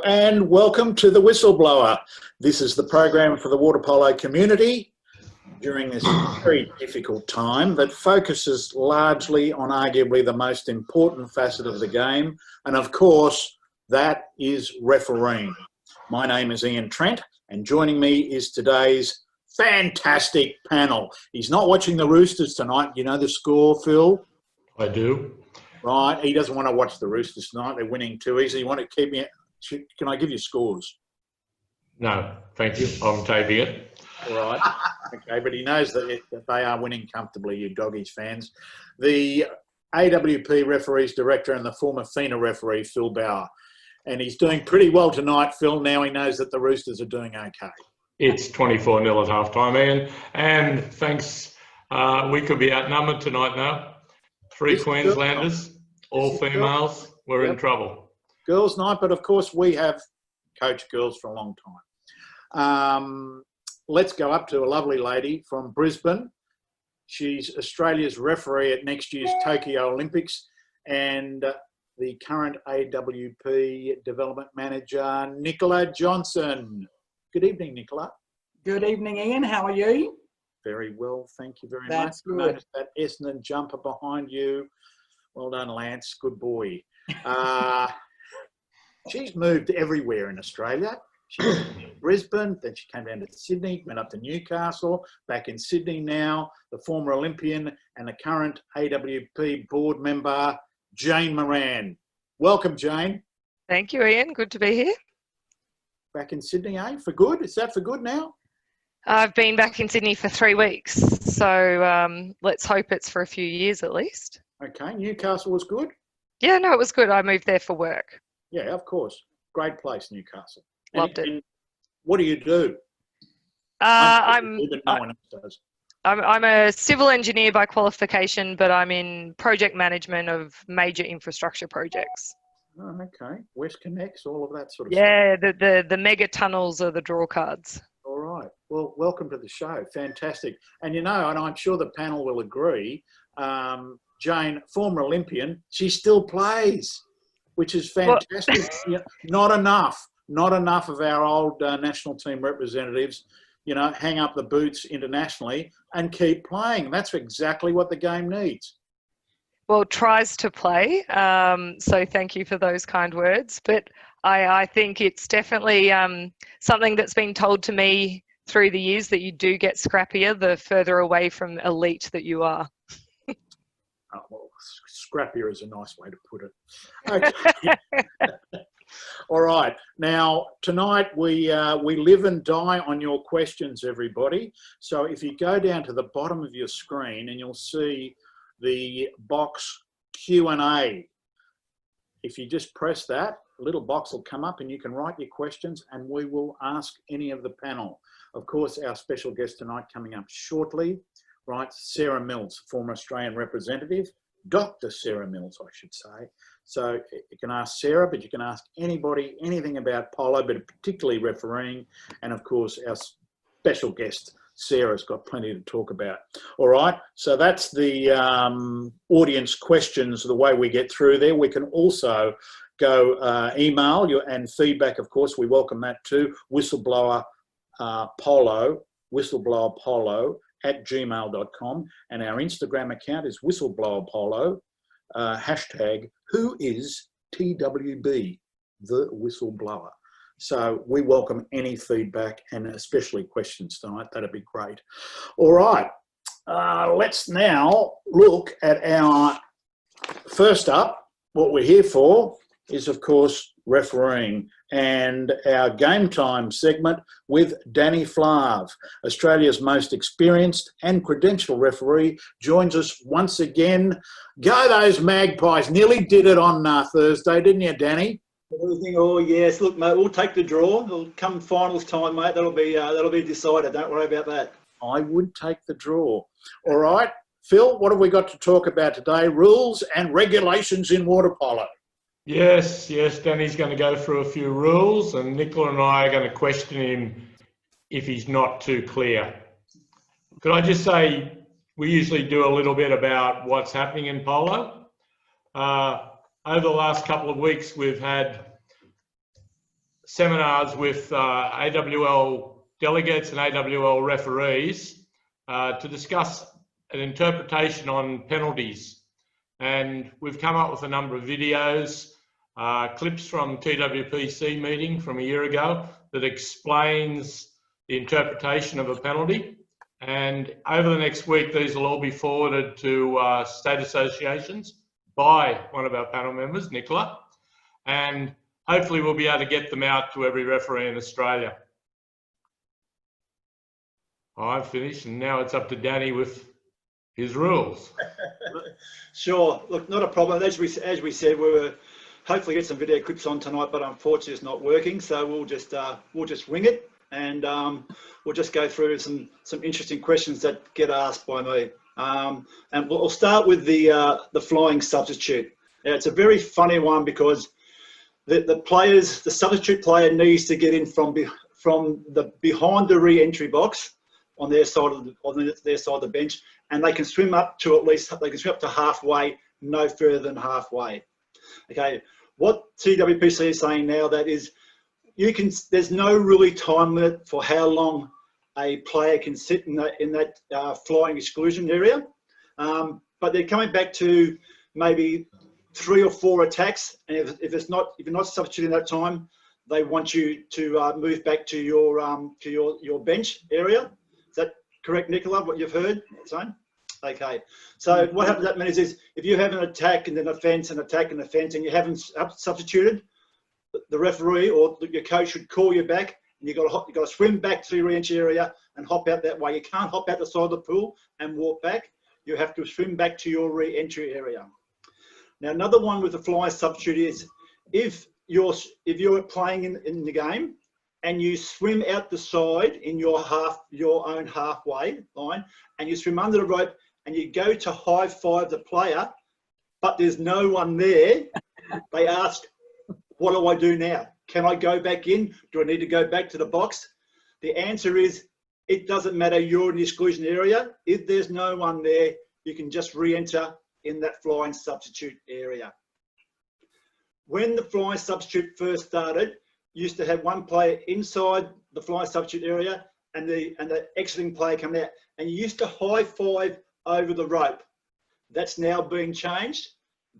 and welcome to the Whistleblower. This is the program for the water polo community during this very difficult time that focuses largely on arguably the most important facet of the game, and of course that is refereeing. My name is Ian Trent, and joining me is today's fantastic panel. He's not watching the Roosters tonight. You know the score, Phil? I do. Right, he doesn't want to watch the Roosters tonight. They're winning too easy. You want to keep me... Can I give you scores? No, thank you. I'm taping it. All right. Okay, but he knows that they are winning comfortably, you Doggies fans. The AWP referees director and the former FINA referee, Phil Bauer. And he's doing pretty well tonight, Phil. Now he knows that the Roosters are doing okay. It's 24-0 at halftime, Ian. And thanks, we could be outnumbered tonight now. Three Queenslanders, all females. We're in trouble. Girls' night, but of course we have coached girls for a long time. Let's go up to a lovely lady from Brisbane. She's Australia's referee at next year's Tokyo Olympics and the current AWP development manager, Nicola Johnson. Good evening, Nicola. Good evening, Ian. How are you? Very well, thank you very That's much. good. Notice that Essendon jumper behind you. Well done, Lance. Good boy. She's moved everywhere in Australia. She was in Brisbane, then she came down to Sydney, went up to Newcastle, back in Sydney now, the former Olympian and the current AWP board member, Jane Moran. Welcome, Jane. Thank you, Ian. Good to be here. Back in Sydney, eh? For good? Is that for good now? I've been back in Sydney for 3 weeks, so let's hope it's for a few years at least. Okay, Newcastle was good? Yeah, no, it was good. I moved there for work. Yeah, of course. Great place, Newcastle. Loved it. And what do you do? I'm No one else does. I'm a civil engineer by qualification, but I'm in project management of major infrastructure projects. Oh, okay. West Connects, all of that sort of stuff. Yeah, the mega tunnels are the draw cards. All right. Well, welcome to the show. Fantastic. And you know, and I'm sure the panel will agree, Jane, former Olympian, she still plays, which is fantastic. Well, not enough of our old national team representatives, you know, hang up the boots internationally and keep playing. That's exactly what the game needs. Well, tries to play. So thank you for those kind words. But I think it's definitely something that's been told to me through the years that you do get scrappier the further away from elite that you are. Oh, well, scrappier is a nice way to put it. Okay. All right. Now, tonight we live and die on your questions, everybody. So if you go down to the bottom of your screen and you'll see the box Q&A. If you just press that, a little box will come up and you can write your questions and we will ask any of the panel. Of course, our special guest tonight coming up shortly, right? Sarah Mills, former Australian representative, Dr. Sarah Mills, I should say. So you can ask Sarah, but you can ask anybody, anything about polo, but particularly refereeing. And of course, our special guest, Sarah's got plenty to talk about. All right, so that's the audience questions, the way we get through there. We can also go email you and feedback, of course. We welcome that too. Whistleblowerpolo @gmail.com, and our Instagram account is whistleblowerpolo, hashtag who is TWB, the whistleblower. So we welcome any feedback and especially questions tonight. That'd be great. All right, let's now look at our first up. What we're here for is, of course, refereeing, and our game time segment with Danny Flav, Australia's most experienced and credentialed referee, joins us once again. Go those Magpies! Nearly did it on Thursday, didn't you, Danny? Everything. Oh yes, look, mate, we'll take the draw. It'll come finals time, mate. That'll be decided. Don't worry about that. I would take the draw. All right, Phil, what have we got to talk about today? Rules and regulations in water polo. Yes, Danny's going to go through a few rules and Nicola and I are going to question him if he's not too clear. Could I just say, we usually do a little bit about what's happening in polo. Over the last couple of weeks, we've had seminars with AWL delegates and AWL referees to discuss an interpretation on penalties. And we've come up with a number of videos, clips from TWPC meeting from a year ago that explains the interpretation of a penalty. And over the next week, these will all be forwarded to state associations by one of our panel members, Nicola. And hopefully we'll be able to get them out to every referee in Australia. I've finished, and now it's up to Danny with his rules. Sure. Look, not a problem. As we said, we were hopefully get some video clips on tonight, but unfortunately it's not working. So we'll just wing it, and we'll just go through some interesting questions that get asked by me. And we'll start with the flying substitute. Now, it's a very funny one because the substitute player needs to get in from the behind the re-entry box on their side of the bench, and they can swim up to halfway, no further than halfway. Okay, what TWPC is saying now that is, there's no really time limit for how long a player can sit in that flying exclusion area, but they're coming back to maybe 3 or 4 attacks, and if you're not substituting that time, they want you to move back to your bench area. Is that correct, Nicola, what you've heard? Okay. So what happens that means is if you have an attack and then a fence, an attack and a fence, and you haven't substituted, the referee or your coach should call you back, and you've got to swim back to your re-entry area and hop out that way. You can't hop out the side of the pool and walk back. You have to swim back to your re-entry area. Now, another one with the flying substitute is if you're playing in the game and you swim out the side in your own halfway line, and you swim under the rope and you go to high five the player, but there's no one there, they ask, what do I do now? Can I go back in? Do I need to go back to the box? The answer is, it doesn't matter, you're in the exclusion area. If there's no one there, you can just re-enter in that flying substitute area. When the flying substitute first started, you used to have one player inside the flying substitute area and the exiting player coming out, and you used to high five over the rope. That's now being changed.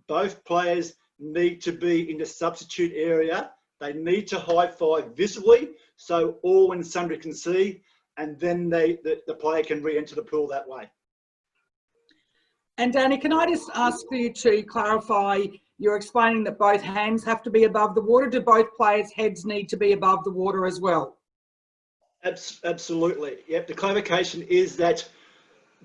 Both players need to be in the substitute area. They need to high five visibly so all and sundry can see, and then the player can re-enter the pool that way. And Danny, can I just ask for you to clarify, you're explaining that both hands have to be above the water. Do both players' heads need to be above the water as well? Absolutely. Yep. The clarification is that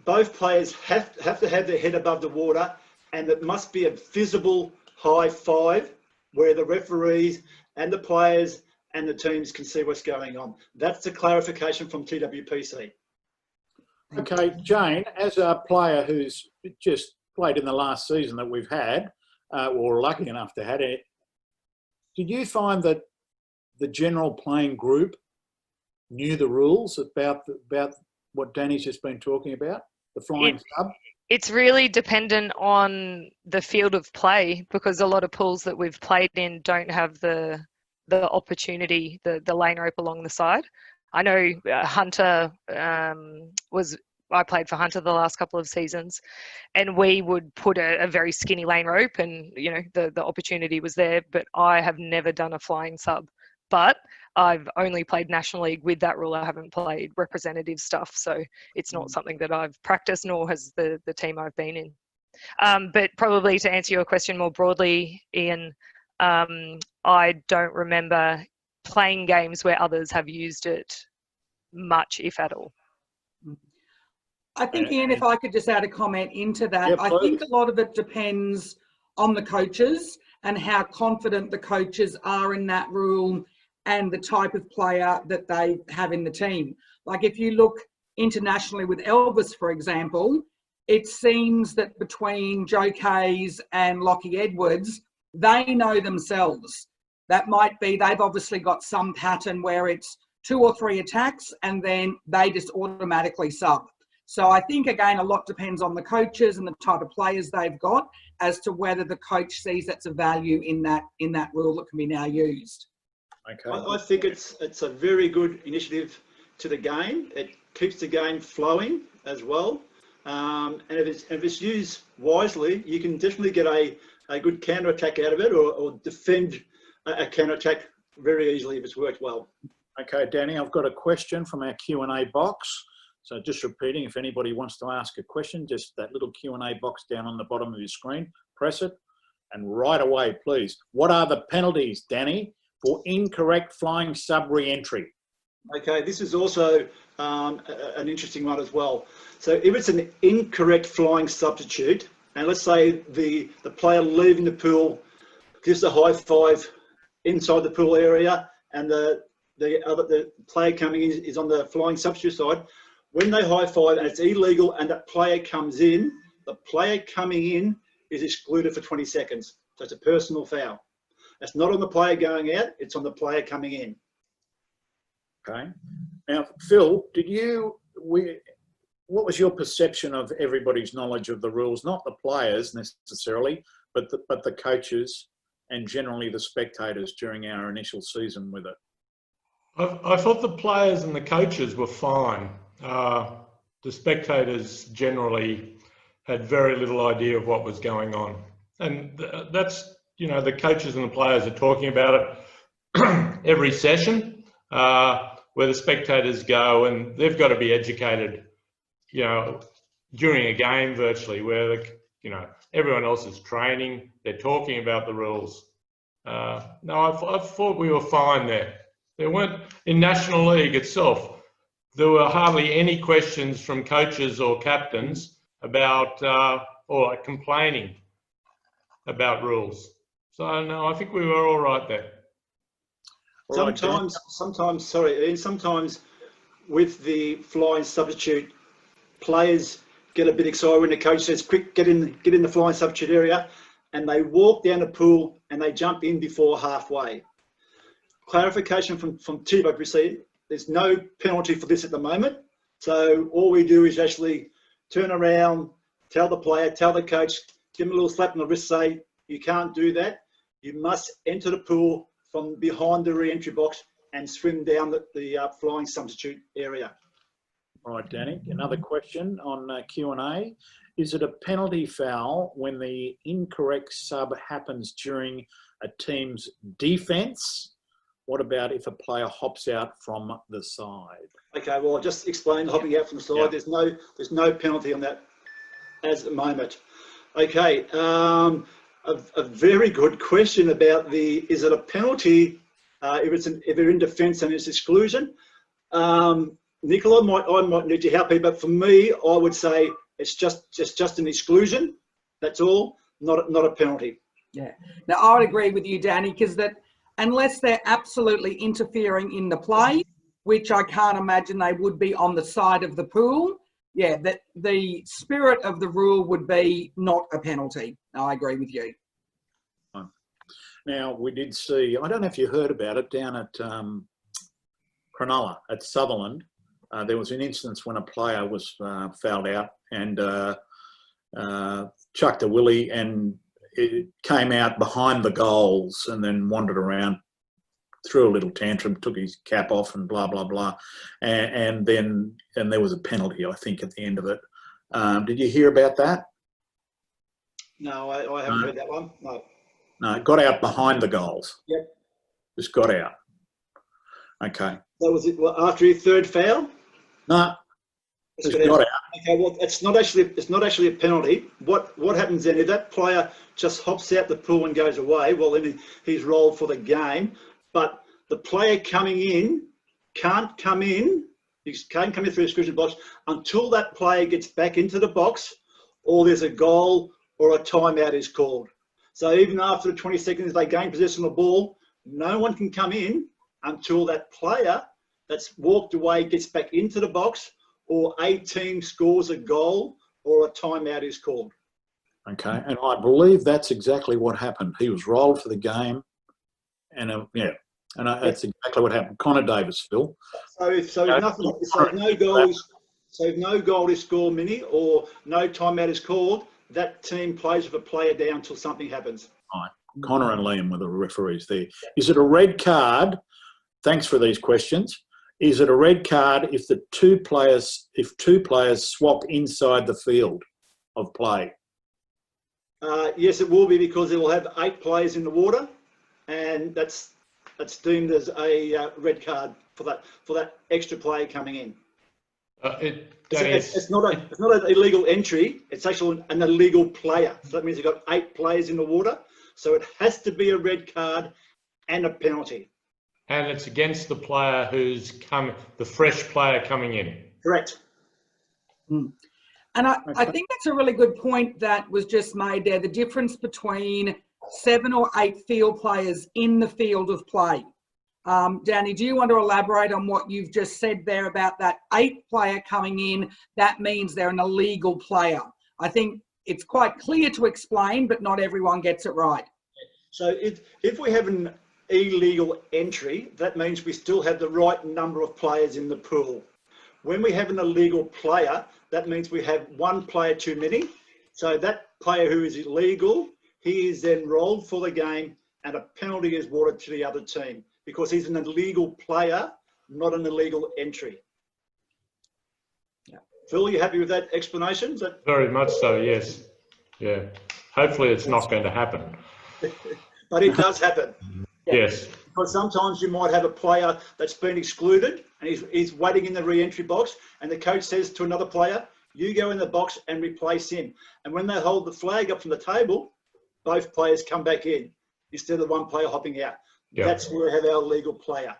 both players have to have their head above the water, and it must be a visible high five where the referees and the players and the teams can see what's going on. That's the clarification from TWPC. Okay, Jane, as a player who's just played in the last season that we've had, or lucky enough to have it, did you find that the general playing group knew the rules about what Danny's just been talking about, the flying sub? It's really dependent on the field of play, because a lot of pools that we've played in don't have the opportunity, the lane rope along the side. I know Hunter I played for Hunter the last couple of seasons, and we would put a very skinny lane rope, and you know the opportunity was there, but I have never done a flying sub. But I've only played National League with that rule. I haven't played representative stuff, so it's not something that I've practiced, nor has the team I've been in. But probably to answer your question more broadly, Ian, I don't remember playing games where others have used it much, if at all. I think, Ian, if I could just add a comment into that, Yeah, I think a lot of it depends on the coaches and how confident the coaches are in that rule and the type of player that they have in the team. Like if you look internationally with Elvis, for example, it seems that between Joe Kays and Lockie Edwards, they know themselves. That might be, they've obviously got some pattern where it's 2 or 3 attacks and then they just automatically sub. So I think, again, a lot depends on the coaches and the type of players they've got as to whether the coach sees that's a value in that rule that can be now used. Okay. I think it's a very good initiative to the game. It keeps the game flowing as well. And if it's used wisely, you can definitely get a good counter attack out of it, or defend a counter attack very easily if it's worked well. Okay, Danny, I've got a question from our Q&A box. So just repeating, if anybody wants to ask a question, just that little Q&A box down on the bottom of your screen, press it, and right away, please. What are the penalties, Danny, for incorrect flying sub re-entry? Okay, this is also an interesting one as well. So if it's an incorrect flying substitute, and let's say the player leaving the pool gives a high five inside the pool area, and the player coming in is on the flying substitute side, when they high five and it's illegal and that player comes in, the player coming in is excluded for 20 seconds. So it's a personal foul. It's not on the player going out, it's on the player coming in. Okay. Now, Phil, what was your perception of everybody's knowledge of the rules? Not the players necessarily, but the coaches and generally the spectators during our initial season with it. I thought the players and the coaches were fine. The spectators generally had very little idea of what was going on. And that's, the coaches and the players are talking about it every session, where the spectators go, and they've got to be educated, during a game virtually, where, everyone else is training, they're talking about the rules. No, I thought we were fine there. There weren't, in National League itself, there were hardly any questions from coaches or captains about, or complaining about rules. So no, I think we were all right there. Sometimes, sorry, Ian, sometimes with the flying substitute, players get a bit excited when the coach says, quick, get in the flying substitute area, and they walk down the pool and they jump in before halfway. Clarification from Tivo proceed, there's no penalty for this at the moment. So all we do is actually turn around, tell the player, tell the coach, give him a little slap on the wrist, say, you can't do that. You must enter the pool from behind the re-entry box and swim down the flying substitute area. All right, Danny, another question on Q&A. Is it a penalty foul when the incorrect sub happens during a team's defence? What about if a player hops out from the side? Okay, well, I just explained hopping out from the side. Yeah. There's no penalty on that at the moment. Okay, a very good question about is it a penalty if they're in defence and it's exclusion? Nicola, I might need to help you, but for me, I would say it's just an exclusion. That's all, not a penalty. Yeah. Now, I would agree with you, Danny, because that unless they're absolutely interfering in the play, which I can't imagine they would be on the side of the pool, yeah, that the spirit of the rule would be not a penalty. I agree with you. Now, we did see, I don't know if you heard about it, down at Cronulla at Sutherland. There was an instance when a player was fouled out and chucked a willy, and it came out behind the goals and then wandered around, threw a little tantrum, took his cap off and blah, blah, blah. And there was a penalty, I think, at the end of it. Did you hear about that? No, I haven't heard that one. No, it got out behind the goals. Yep. Just got out. Okay. So was it after your third foul? No. Just got out. Okay, well, it's not actually a penalty. What happens then if that player just hops out the pool and goes away? Well, then he's rolled for the game. But the player coming in can't come in. He can't come in through the exclusion box until that player gets back into the box, or there's a goal or a timeout is called. So even after the 20 seconds they gain possession of the ball, no one can come in until that player that's walked away gets back into the box, or a team scores a goal or a timeout is called. Okay, and I believe that's exactly what happened. He was rolled for the game, and that's exactly what happened. Connor Davis, Phil. So if no goal is scored, Minnie, or no timeout is called, that team plays with a player down until something happens. Right. Connor and Liam were the referees there. Is it a red card thanks for these questions. Is it a red card if two players swap inside the field of play? Yes, it will be, because it will have 8 players in the water, and that's deemed as a red card for that extra player coming in. It's not an illegal entry. It's actually an illegal player. So that means you've got 8 players in the water. So it has to be a red card and a penalty. And it's against the player the fresh player coming in. Correct. And I think that's a really good point that was just made there. The difference between 7 or 8 field players in the field of play. Danny, do you want to elaborate on what you've just said there about that 8th player coming in? That means they're an illegal player. I think it's quite clear to explain, but not everyone gets it right. So if we have an illegal entry, that means we still have the right number of players in the pool. When we have an illegal player, that means we have 1 player too many. So that player who is illegal, he is then rolled for the game, and a penalty is awarded to the other team, because he's an illegal player, not an illegal entry. Yeah. Phil, are you happy with that explanation? Very much so, yes. Yeah. Hopefully it's not going to happen. But it does happen. Yeah. Yes. Because sometimes you might have a player that's been excluded and he's waiting in the re-entry box, and the coach says to another player, you go in the box and replace him. And when they hold the flag up from the table, both players come back in instead of 1 player hopping out. Yep. That's where we have our legal player.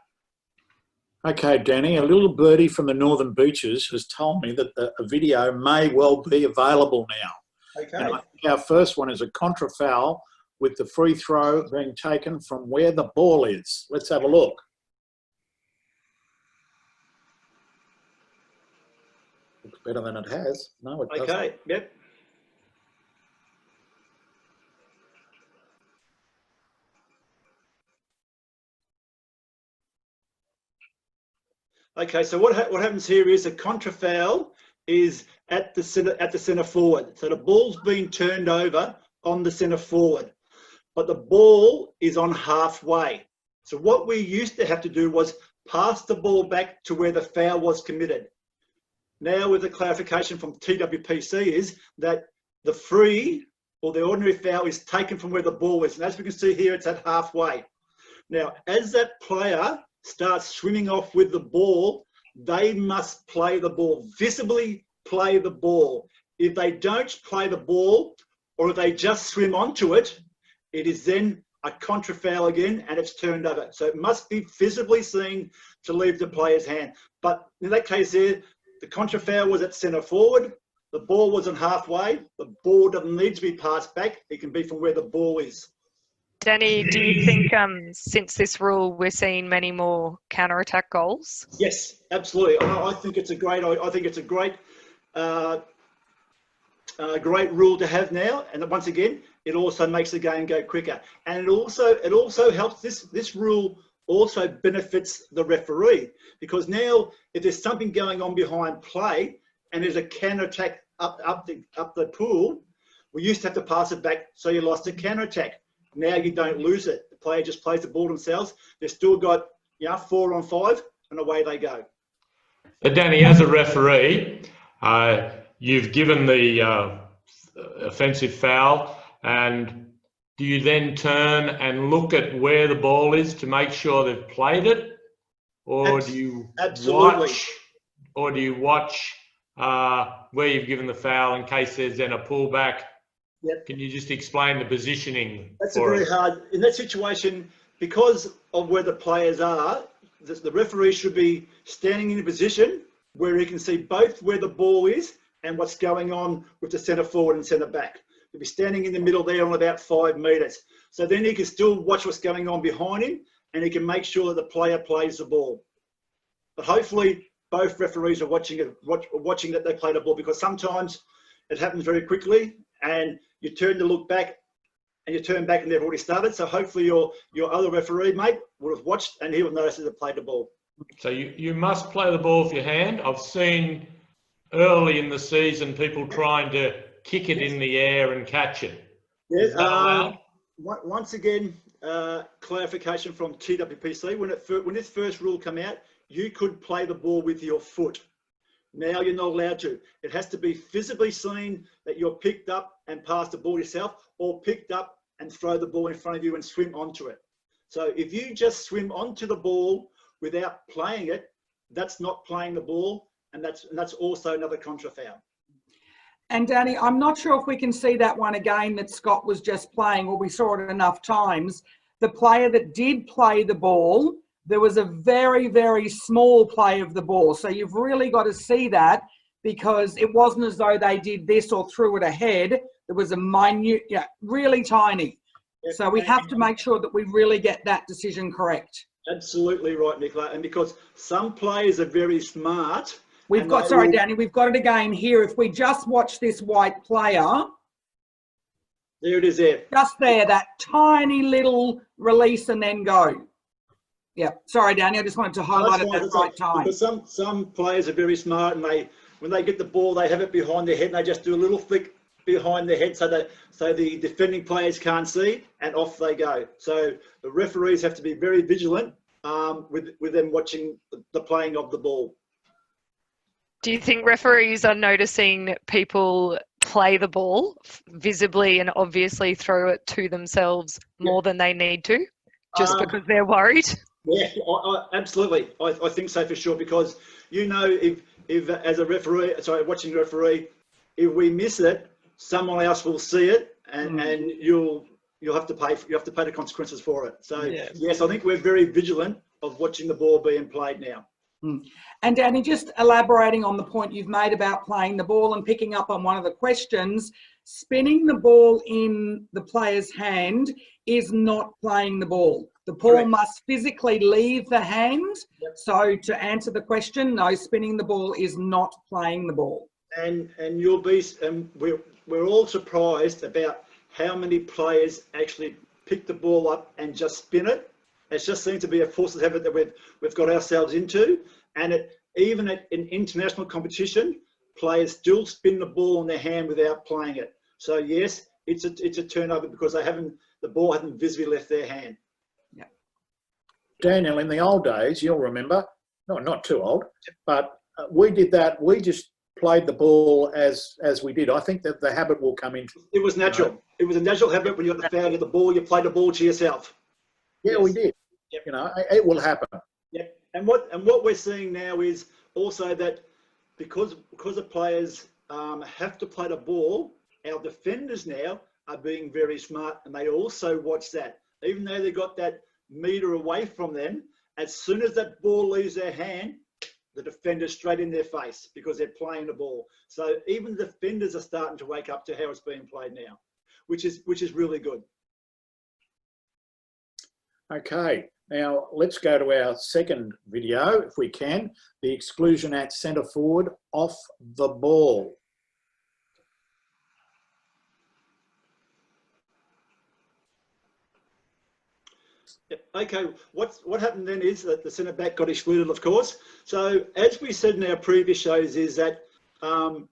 Okay, Danny, a little birdie from the Northern Beaches has told me that a video may well be available now. Okay. And I think our first one is a contra foul with the free throw being taken from where the ball is. Let's have a look. Looks better than it has. No, it doesn't. Okay, yep. Okay, so what happens here is a contra foul is at the centre forward. So the ball's being turned over on the centre forward, but the ball is on halfway. So what we used to have to do was pass the ball back to where the foul was committed. Now with the clarification from TWPC is that the free or the ordinary foul is taken from where the ball is. And as we can see here, it's at halfway. Now, as that player starts swimming off with the ball, they must play the ball, visibly play the ball. If they don't play the ball, or if they just swim onto it, it is then a contra foul again, and it's turned over. So it must be visibly seen to leave the player's hand. But in that case here, the contra foul was at centre forward, the ball wasn't halfway, the ball doesn't need to be passed back, it can be from where the ball is. Danny, do you think since this rule we're seeing many more counter-attack goals? Yes, absolutely. I think it's a great. Great rule to have now. And once again, it also makes the game go quicker. And it also helps. This rule also benefits the referee, because now if there's something going on behind play and there's a counter-attack up the pool, we used to have to pass it back, so you lost a counter-attack. Now you don't lose it. The player just plays the ball themselves. They've still got 4 on 5, and away they go. Danny, as a referee, you've given the offensive foul, and do you then turn and look at where the ball is to make sure they've played it, or do you watch where you've given the foul in case there's then a pullback? Yep. Can you just explain the positioning? That's very hard. In that situation, because of where the players are, the referee should be standing in a position where he can see both where the ball is and what's going on with the centre forward and centre back. He'll be standing in the middle there on about 5 metres. So then he can still watch what's going on behind him, and he can make sure that the player plays the ball. But hopefully both referees are watching that they play the ball, because sometimes it happens very quickly and you turn to look back and you turn back and they've already started. So hopefully your other referee mate would have watched and he will notice that they played the ball. So you must play the ball with your hand. I've seen early in the season people trying to kick it in the air and catch it. Yeah, once again, clarification from TWPC. When this first rule came out, you could play the ball with your foot. Now you're not allowed to. It has to be visibly seen that you're picked up and passed the ball yourself, or picked up and throw the ball in front of you and swim onto it. So if you just swim onto the ball without playing it, that's not playing the ball, and that's also another contra foul. And Danny, I'm not sure if we can see that one again that Scott was just playing, or we saw it enough times. The player that did play the ball, there was a very, very small play of the ball. So you've really got to see that, because it wasn't as though they did this or threw it ahead. There was a minute, really tiny. So we have to make sure that we really get that decision correct. Absolutely right, Nicola. And because some players are very smart. We've got, sorry, Danny, we've got it again here. If we just watch this white player. There it is there. Just there, that tiny little release and then go. Yeah, sorry, Danny, I just wanted to highlight it at the right time. Because some players are very smart, and when they get the ball, they have it behind their head, and they just do a little flick behind their head so the defending players can't see, and off they go. So the referees have to be very vigilant with them watching the playing of the ball. Do you think referees are noticing people play the ball visibly and obviously throw it to themselves more than they need to, just because they're worried? Yeah, absolutely. I think so for sure, because if as a referee, watching a referee, if we miss it, someone else will see it, and you'll have to pay the consequences for it. So yes, I think we're very vigilant of watching the ball being played now. And Danny, just elaborating on the point you've made about playing the ball and picking up on one of the questions, spinning the ball in the player's hand is not playing the ball. The ball Correct. must physically leave the hand. Yep. So to answer the question, no, spinning the ball is not playing the ball. And you'll be, we're all surprised about how many players actually pick the ball up and just spin it. It just seems to be a force of habit that we've got ourselves into. And even in international competition, players still spin the ball in their hand without playing it. So yes, it's a turnover because the ball hasn't visibly left their hand. Yeah. Daniel, in the old days, you'll remember, not too old, but we did that. We just played the ball as we did. I think that the habit will come in. It was natural. It was a natural habit. When you got the foul of the ball, you played the ball to yourself. Yeah, Yes. we did. Yep. It will happen. Yeah, and what we're seeing now is also that because the players have to play the ball, our defenders now are being very smart, and they also watch that. Even though they got that metre away from them, as soon as that ball leaves their hand, the defender's straight in their face because they're playing the ball. So even the defenders are starting to wake up to how it's being played now, which is really good. Okay, now let's go to our second video, if we can. The exclusion at centre forward off the ball. Okay, what happened then is that the centre back got excluded, of course. So as we said in our previous shows, is that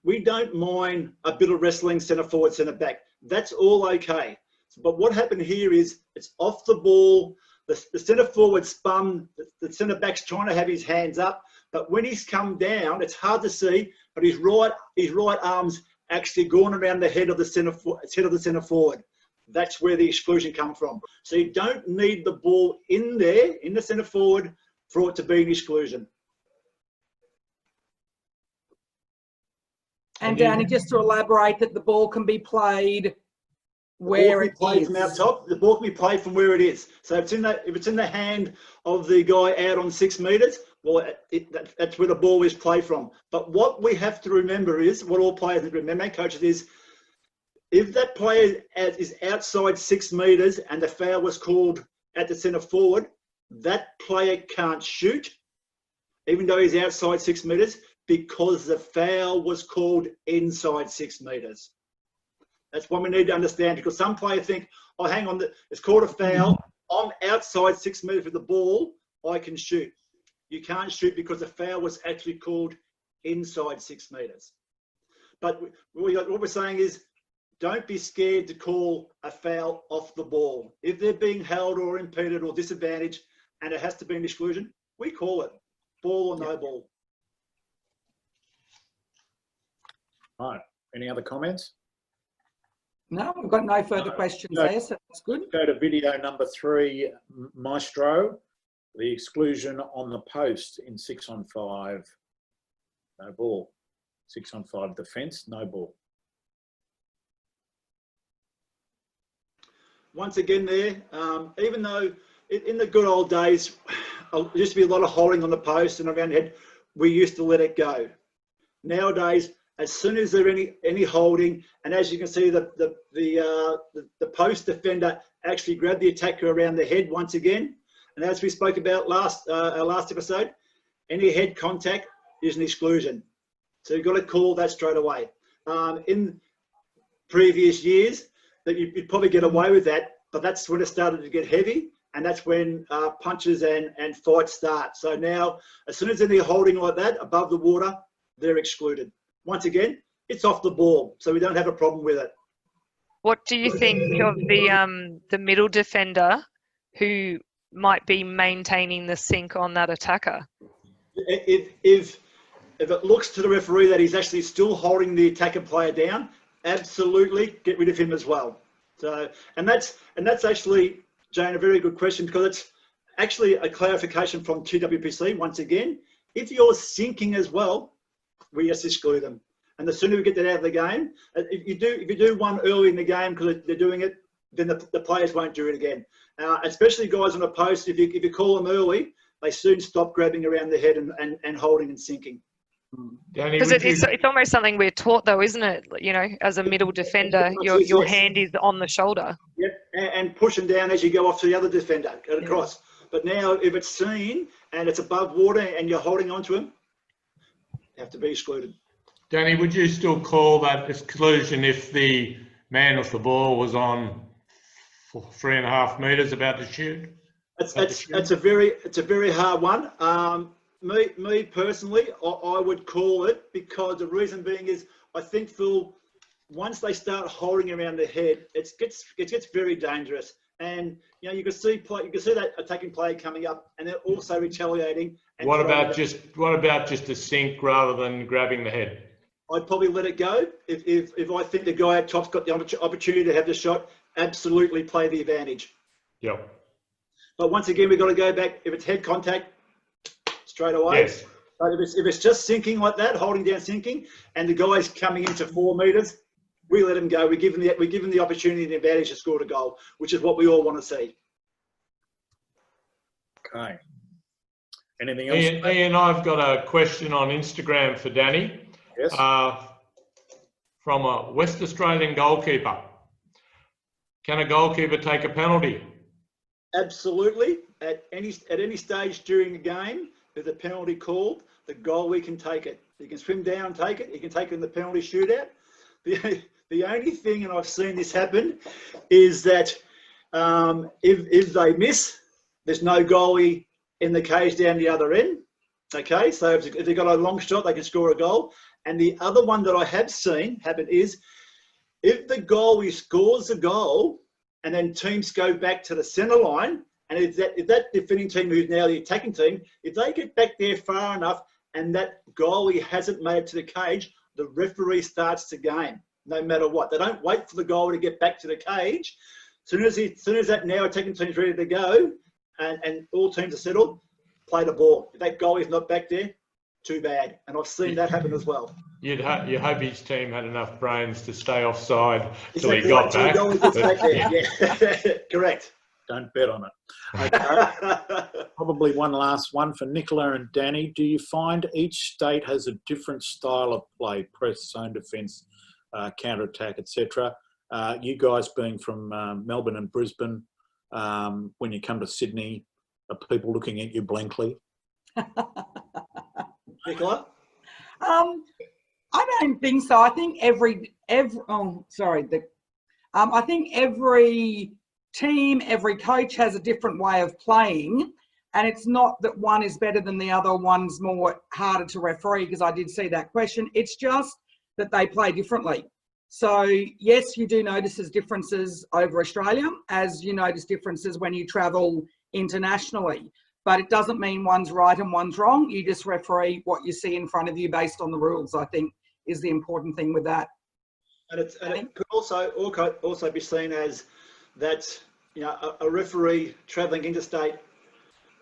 we don't mind a bit of wrestling centre forward, centre back. That's all okay. But what happened here is it's off the ball. The centre forward spun. The centre back's trying to have his hands up, but when he's come down, it's hard to see. But his right arm's actually gone around the head of the centre forward. That's where the exclusion comes from. So you don't need the ball in there, in the centre forward, for it to be an exclusion. And Danny, just to elaborate that the ball can be played where it is. From out top, the ball can be played from where it is. So if it's in the hand of the guy out on 6 metres, well, that's where the ball is played from. But what we have to remember is, what all players need to remember, and coaches, is if that player is outside 6 metres and the foul was called at the centre forward, that player can't shoot, even though he's outside 6 metres, because the foul was called inside 6 metres. That's what we need to understand, because some players think, oh, hang on, it's called a foul. I'm outside 6 metres with the ball, I can shoot. You can't shoot because the foul was actually called inside 6 metres. But what we're saying is, don't be scared to call a foul off the ball. If they're being held or impeded or disadvantaged and it has to be an exclusion, we call it, ball or no ball. Right. Any other comments? No, we've got no further questions there, so that's good. Go to video number 3, Maestro. The exclusion on the post in 6-on-5, no ball. 6-on-5 defence, no ball. Once again there, even though in the good old days, there used to be a lot of holding on the post and around the head, we used to let it go. Nowadays, as soon as there any holding, and as you can see, the post defender actually grabbed the attacker around the head once again. And as we spoke about our last episode, any head contact is an exclusion. So you've got to call that straight away. In previous years, that you'd probably get away with that, but that's when it started to get heavy, and that's when punches and fights start. So now, as soon as any holding like that above the water, they're excluded. Once again, it's off the ball, so we don't have a problem with it. What do you think of the middle defender who might be maintaining the sink on that attacker? If it looks to the referee that he's actually still holding the attacker player down, absolutely get rid of him as well. So, and that's actually, Jane, a very good question, because it's actually a clarification from TWPC once again. If you're sinking as well, we just exclude them. And the sooner we get that out of the game, if you do one early in the game because they're doing it, then the players won't do it again. Especially guys on a post, if you call them early, they soon stop grabbing around the head and holding and sinking. Because it's almost something we're taught, though, isn't it? You know, as a middle defender, your hand is on the shoulder. Yep, and pushing down as you go off to the other defender across. Yeah. But now, if it's seen and it's above water and you're holding onto him, you have to be excluded. Danny, would you still call that exclusion if the man with the ball was on 3.5 metres about to shoot? It's a very hard one. Me personally, I would call it, because the reason being is I think, Phil, once they start holding around the head, it gets very dangerous. And you know, you can see that attacking player coming up, and they're also retaliating. What about just a sink rather than grabbing the head? I'd probably let it go. If I think the guy up top's got the opportunity to have the shot, absolutely play the advantage. Yep. But once again, we've got to go back. If it's head contact, straight away. Yes. But if it's just sinking like that, holding down sinking, and the guy's coming into 4 metres, we let him go. We give him the opportunity and the advantage to score a goal, which is what we all want to see. Okay. Anything else? Ian, I've got a question on Instagram for Danny. Yes. From a West Australian goalkeeper. Can a goalkeeper take a penalty? Absolutely. At any stage during the game, if the penalty called, the goalie can take it. He can swim down and take it. He can take it in the penalty shootout. The only thing, and I've seen this happen, is that if they miss, there's no goalie in the cage down the other end. Okay, so if they've got a long shot, they can score a goal. And the other one that I have seen happen is if the goalie scores a goal and then teams go back to the centre line, and if that defending team, who's now the attacking team, if they get back there far enough and that goalie hasn't made it to the cage, the referee starts the game, no matter what. They don't wait for the goalie to get back to the cage. As soon as that now attacking team's ready to go and all teams are settled, play the ball. If that goalie's not back there, too bad. And I've seen that happen as well. You hope his team had enough brains to stay offside till exactly he got back. The goalie gets back there. Yeah. Correct. Don't bet on it. Okay. Probably one last one for Nicola and Danny. Do you find each state has a different style of play, press, zone defence, counter-attack, etc.? You guys being from Melbourne and Brisbane, when you come to Sydney, are people looking at you blankly? Nicola? I don't think so. I think I think every team, every coach has a different way of playing, and it's not that one is better than the other, one's more harder to referee, because I did see that question. It's just that they play differently. So yes, you do notice there's differences over Australia, as you notice differences when you travel internationally. But it doesn't mean one's right and one's wrong. You just referee what you see in front of you based on the rules, I think, is the important thing with that. And it could also be seen as that, you know, a referee travelling interstate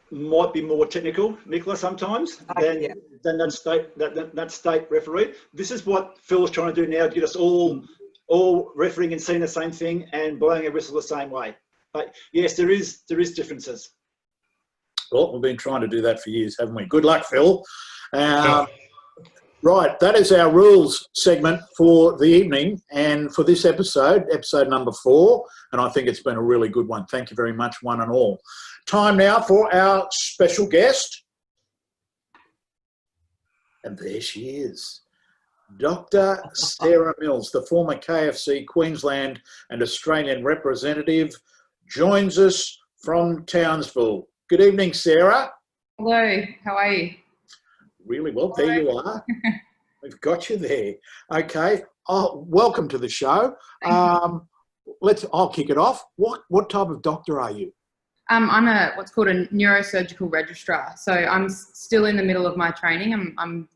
might be more technical, Nicola, sometimes than that state referee. This is what Phil's trying to do now, to get us all refereeing and seeing the same thing and blowing a whistle the same way. But yes, there is differences. Well, we've been trying to do that for years, haven't we? Good luck, Phil. Right, that is our rules segment for the evening and for this episode number 4, and I think it's been a really good one. Thank you very much, one and all. Time now for our special guest. And there she is. Dr. Sarah Mills, the former KFC Queensland and Australian representative, joins us from Townsville. Good evening, Sarah. Hello, how are you? Really well, there you are. We've got you there. Okay, welcome to the show. I'll kick it off. What type of doctor are you? I'm what's called a neurosurgical registrar. So I'm still in the middle of my training. I'm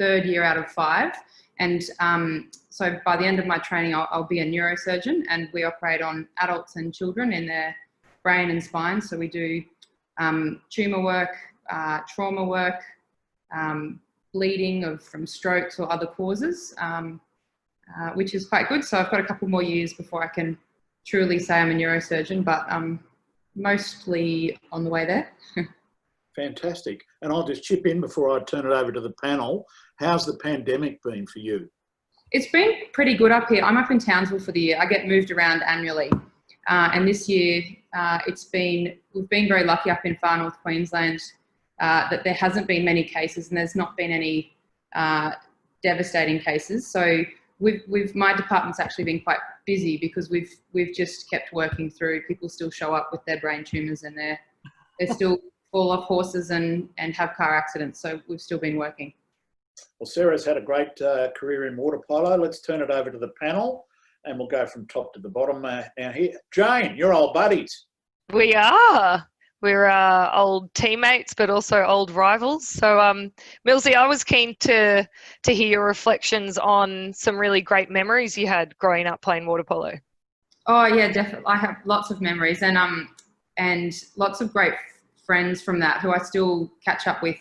3rd year out of 5, and so by the end of my training, I'll be a neurosurgeon, and we operate on adults and children in their brain and spine. So we do tumour work, trauma work, bleeding from strokes or other causes, which is quite good. So I've got a couple more years before I can truly say I'm a neurosurgeon, but I'm mostly on the way there. Fantastic. And I'll just chip in before I turn it over to the panel. How's the pandemic been for you? It's been pretty good up here. I'm up in Townsville for the year. I get moved around annually. And this year, we've been very lucky up in far north Queensland that there hasn't been many cases, and there's not been any devastating cases. So my department's actually been quite busy because we've just kept working through. People still show up with their brain tumours, and they still fall off horses and have car accidents. So we've still been working. Well, Sarah's had a great career in water polo. Let's turn it over to the panel, and we'll go from top to the bottom now here. Jane, you're old buddies. We are. We're old teammates, but also old rivals. So, Millsy, I was keen to hear your reflections on some really great memories you had growing up playing water polo. Oh yeah, definitely. I have lots of memories, and lots of great friends from that who I still catch up with.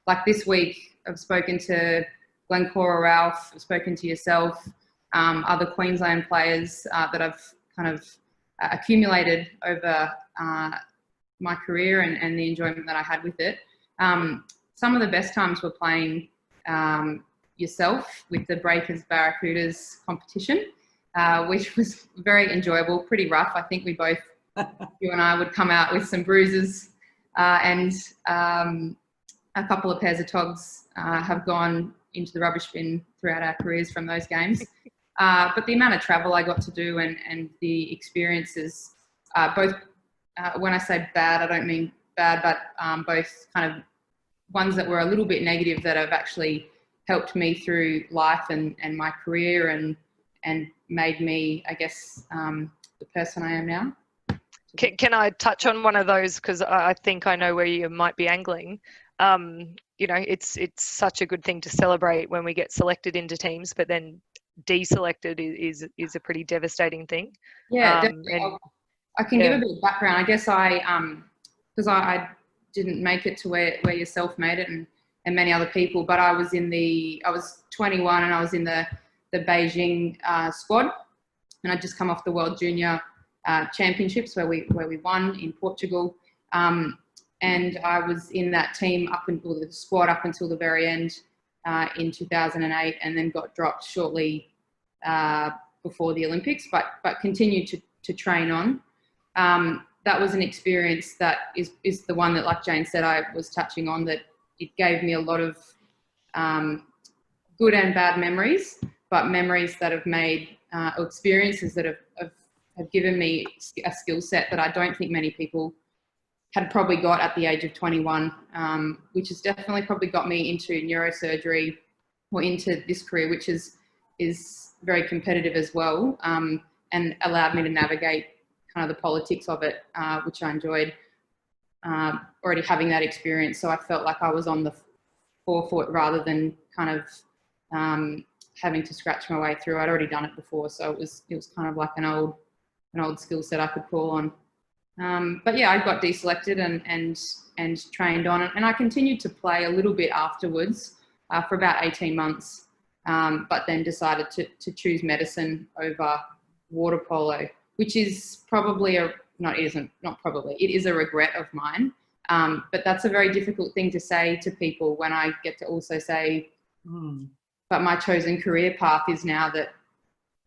Like this week, I've spoken to Glencore, Ralph, I've spoken to yourself, other Queensland players that I've kind of accumulated over my career and the enjoyment that I had with it. Some of the best times were playing yourself with the Breakers Barracudas competition, which was very enjoyable, pretty rough. I think we both, you and I, would come out with some bruises and a couple of pairs of togs have gone into the rubbish bin throughout our careers from those games. But the amount of travel I got to do and the experiences, both, when I say bad, I don't mean bad, but both kind of ones that were a little bit negative that have actually helped me through life and my career and made me, I guess, the person I am now. Can I touch on one of those? Because I think I know where you might be angling. You know, it's such a good thing to celebrate when we get selected into teams, but then deselected is a pretty devastating thing. Yeah, definitely. I can give a bit of background. I guess because I didn't make it to where yourself made it and many other people, but I was 21 and I was in the Beijing squad, and I'd just come off the World Junior Championships where we won in Portugal. And I was in that team the squad up until the very end in 2008, and then got dropped shortly before the Olympics, but continued to train on. That was an experience that is the one that, like Jane said, I was touching on, that it gave me a lot of good and bad memories, but memories that have made, or experiences that have given me a skill set that I don't think many people had probably got at the age of 21, which has definitely probably got me into neurosurgery or into this career, which is is very competitive as well, and allowed me to navigate kind of the politics of it, which I enjoyed already having that experience. So I felt like I was on the forefoot rather than kind of having to scratch my way through. I'd already done it before, so it was kind of like an old skill set I could call on. But yeah, I got deselected and trained on it, and I continued to play a little bit afterwards for about 18 months, but then decided to choose medicine over water polo, which is probably it is a regret of mine. But that's a very difficult thing to say to people when I get to also say, but my chosen career path is now that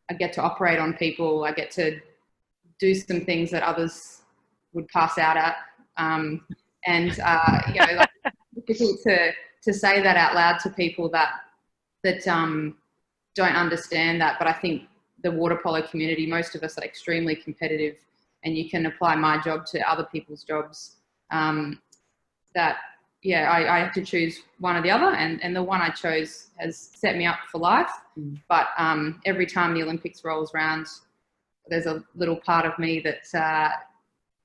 I get to operate on people. I get to do some things that others would pass out at. Like, difficult to say that out loud to people that don't understand that. But I think the water polo community, most of us are extremely competitive, and you can apply my job to other people's jobs. I have to choose one or the other, and the one I chose has set me up for life. But every time the Olympics rolls around, there's a little part of me that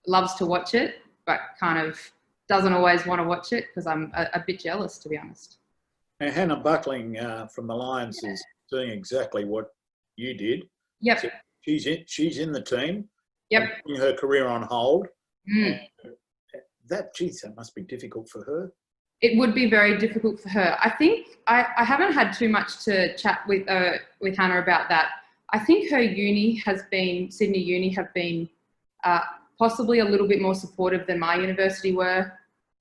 loves to watch it, but kind of doesn't always want to watch it because I'm a bit jealous, to be honest. Now, Hannah Buckling from the Lions is doing exactly what you did. Yep. So she's in the team. Yep. Putting her career on hold. That must be difficult for her. It would be very difficult for her. I think I haven't had too much to chat with Hannah about that. I think her Sydney Uni have been possibly a little bit more supportive than my university were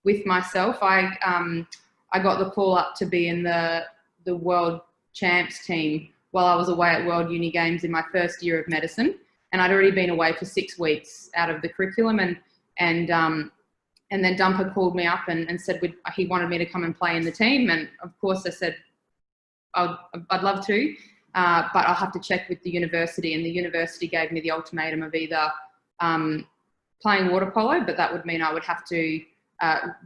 with myself. I got the call up to be in the World Champs team while I was away at World Uni Games in my first year of medicine, and I'd already been away for 6 weeks out of the curriculum, and then Dumper called me up and said he wanted me to come and play in the team, and of course I said I'd love to, but I'll have to check with the university, and the university gave me the ultimatum of either playing water polo, but that would mean I would have to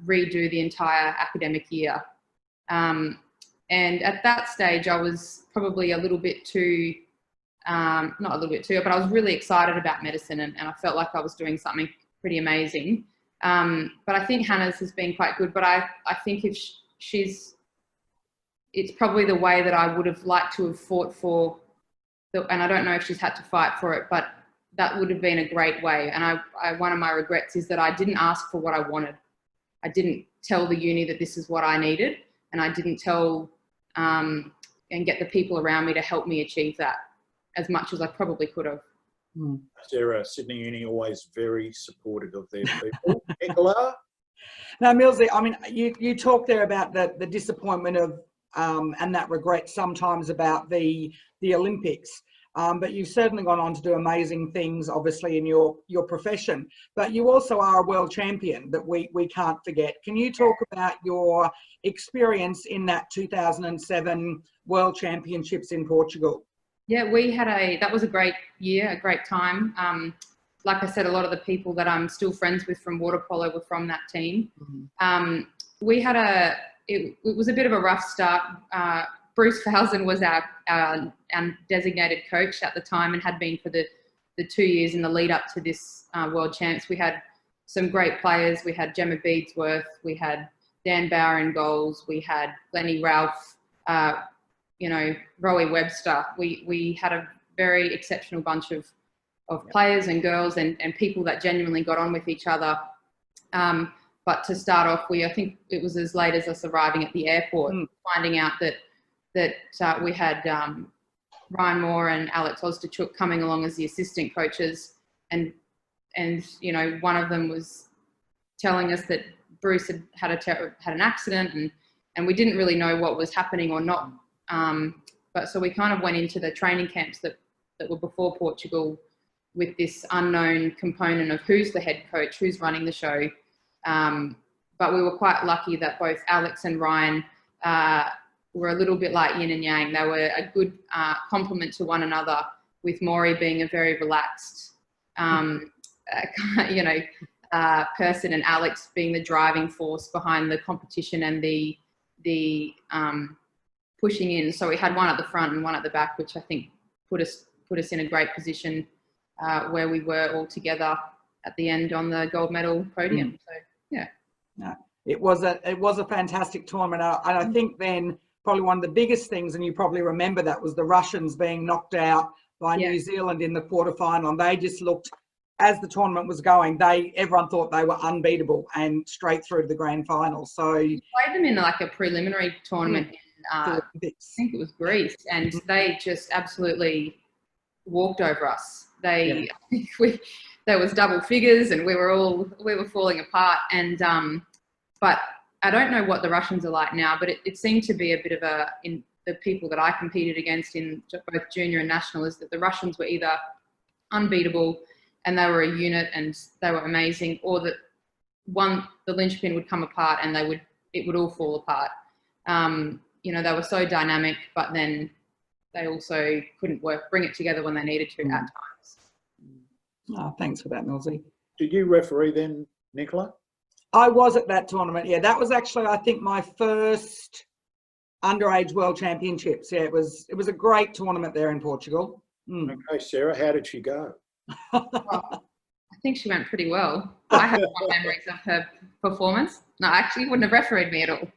redo the entire academic year. And at that stage, I was probably a little bit too, not a little bit too, but I was really excited about medicine, and I felt like I was doing something pretty amazing. But I think Hannah's has been quite good, but I think if it's probably the way that I would have liked to have fought for, and I don't know if she's had to fight for it, but that would have been a great way. And one of my regrets is that I didn't ask for what I wanted. I didn't tell the uni that this is what I needed, and I didn't tell and get the people around me to help me achieve that as much as I probably could have. Sarah, Sydney Uni always very supportive of their people. Nicola? Now, Millsy, I mean, you talked there about the disappointment of and that regret sometimes about the Olympics. But you've certainly gone on to do amazing things, obviously, in your profession. But you also are a world champion that we can't forget. Can you talk about your experience in that 2007 World Championships in Portugal? Yeah, that was a great year, a great time. Like I said, a lot of the people that I'm still friends with from water polo were from that team. It was a bit of a rough start. Bruce Fowson was our designated coach at the time and had been for the 2 years in the lead up to this World Champs. We had some great players. We had Gemma Beadsworth. We had Dan Bauer in goals. We had Glennie Ralph, Rowie Webster. We had a very exceptional bunch of players and girls and people that genuinely got on with each other. But to start off, I think it was as late as us arriving at the airport, finding out that we had Ryan Moore and Alex Osterchuk coming along as the assistant coaches, and one of them was telling us that Bruce had an accident, and we didn't really know what was happening or not. But so we kind of went into the training camps that were before Portugal with this unknown component of who's the head coach, who's running the show. But we were quite lucky that both Alex and Ryan were a little bit like yin and yang. They were a good complement to one another, with Maury being a very relaxed, person, and Alex being the driving force behind the competition and the pushing in. So we had one at the front and one at the back, which I think put us in a great position where we were all together at the end on the gold medal podium. So yeah. No, it was a fantastic tournament, and I think then probably one of the biggest things, and you probably remember that, was the Russians being knocked out by New Zealand in the quarterfinal. And they just looked, as the tournament was going, everyone thought they were unbeatable and straight through to the grand final. So we played them in like a preliminary tournament in I think it was Greece, and they just absolutely walked over us. There was double figures, and we were falling apart. And but I don't know what the Russians are like now, but it seemed to be a bit of in the people that I competed against in both junior and national, is that the Russians were either unbeatable and they were a unit and they were amazing, or that the linchpin would come apart and it would all fall apart. They were so dynamic, but then they also couldn't bring it together when they needed to at times. Oh, thanks for that, Milsey. Did you referee then, Nicola? I was at that tournament. Yeah, that was actually, I think, my first underage world championships. Yeah, it was a great tournament there in Portugal. Okay, Sarah, how did she go? Well, I think she went pretty well. I have no memories of her performance. No, actually, you wouldn't have refereed me at all.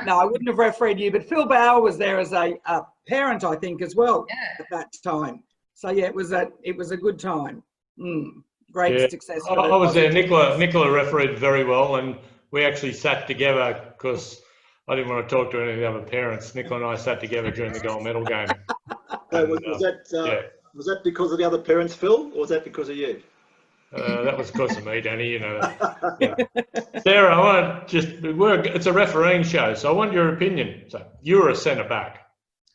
No, I wouldn't have refereed you, but Phil Bauer was there as a parent, I think, as well at that time. So yeah, it was a good time. Great success. I was there. Nicola refereed very well, and we actually sat together because I didn't want to talk to any of the other parents. Nicola and I sat together during the gold medal game. Was that because of the other parents, Phil, or was that because of you? That was because of me, Danny. You know. Sarah, I want it's a refereeing show, so I want your opinion. So you were a centre back.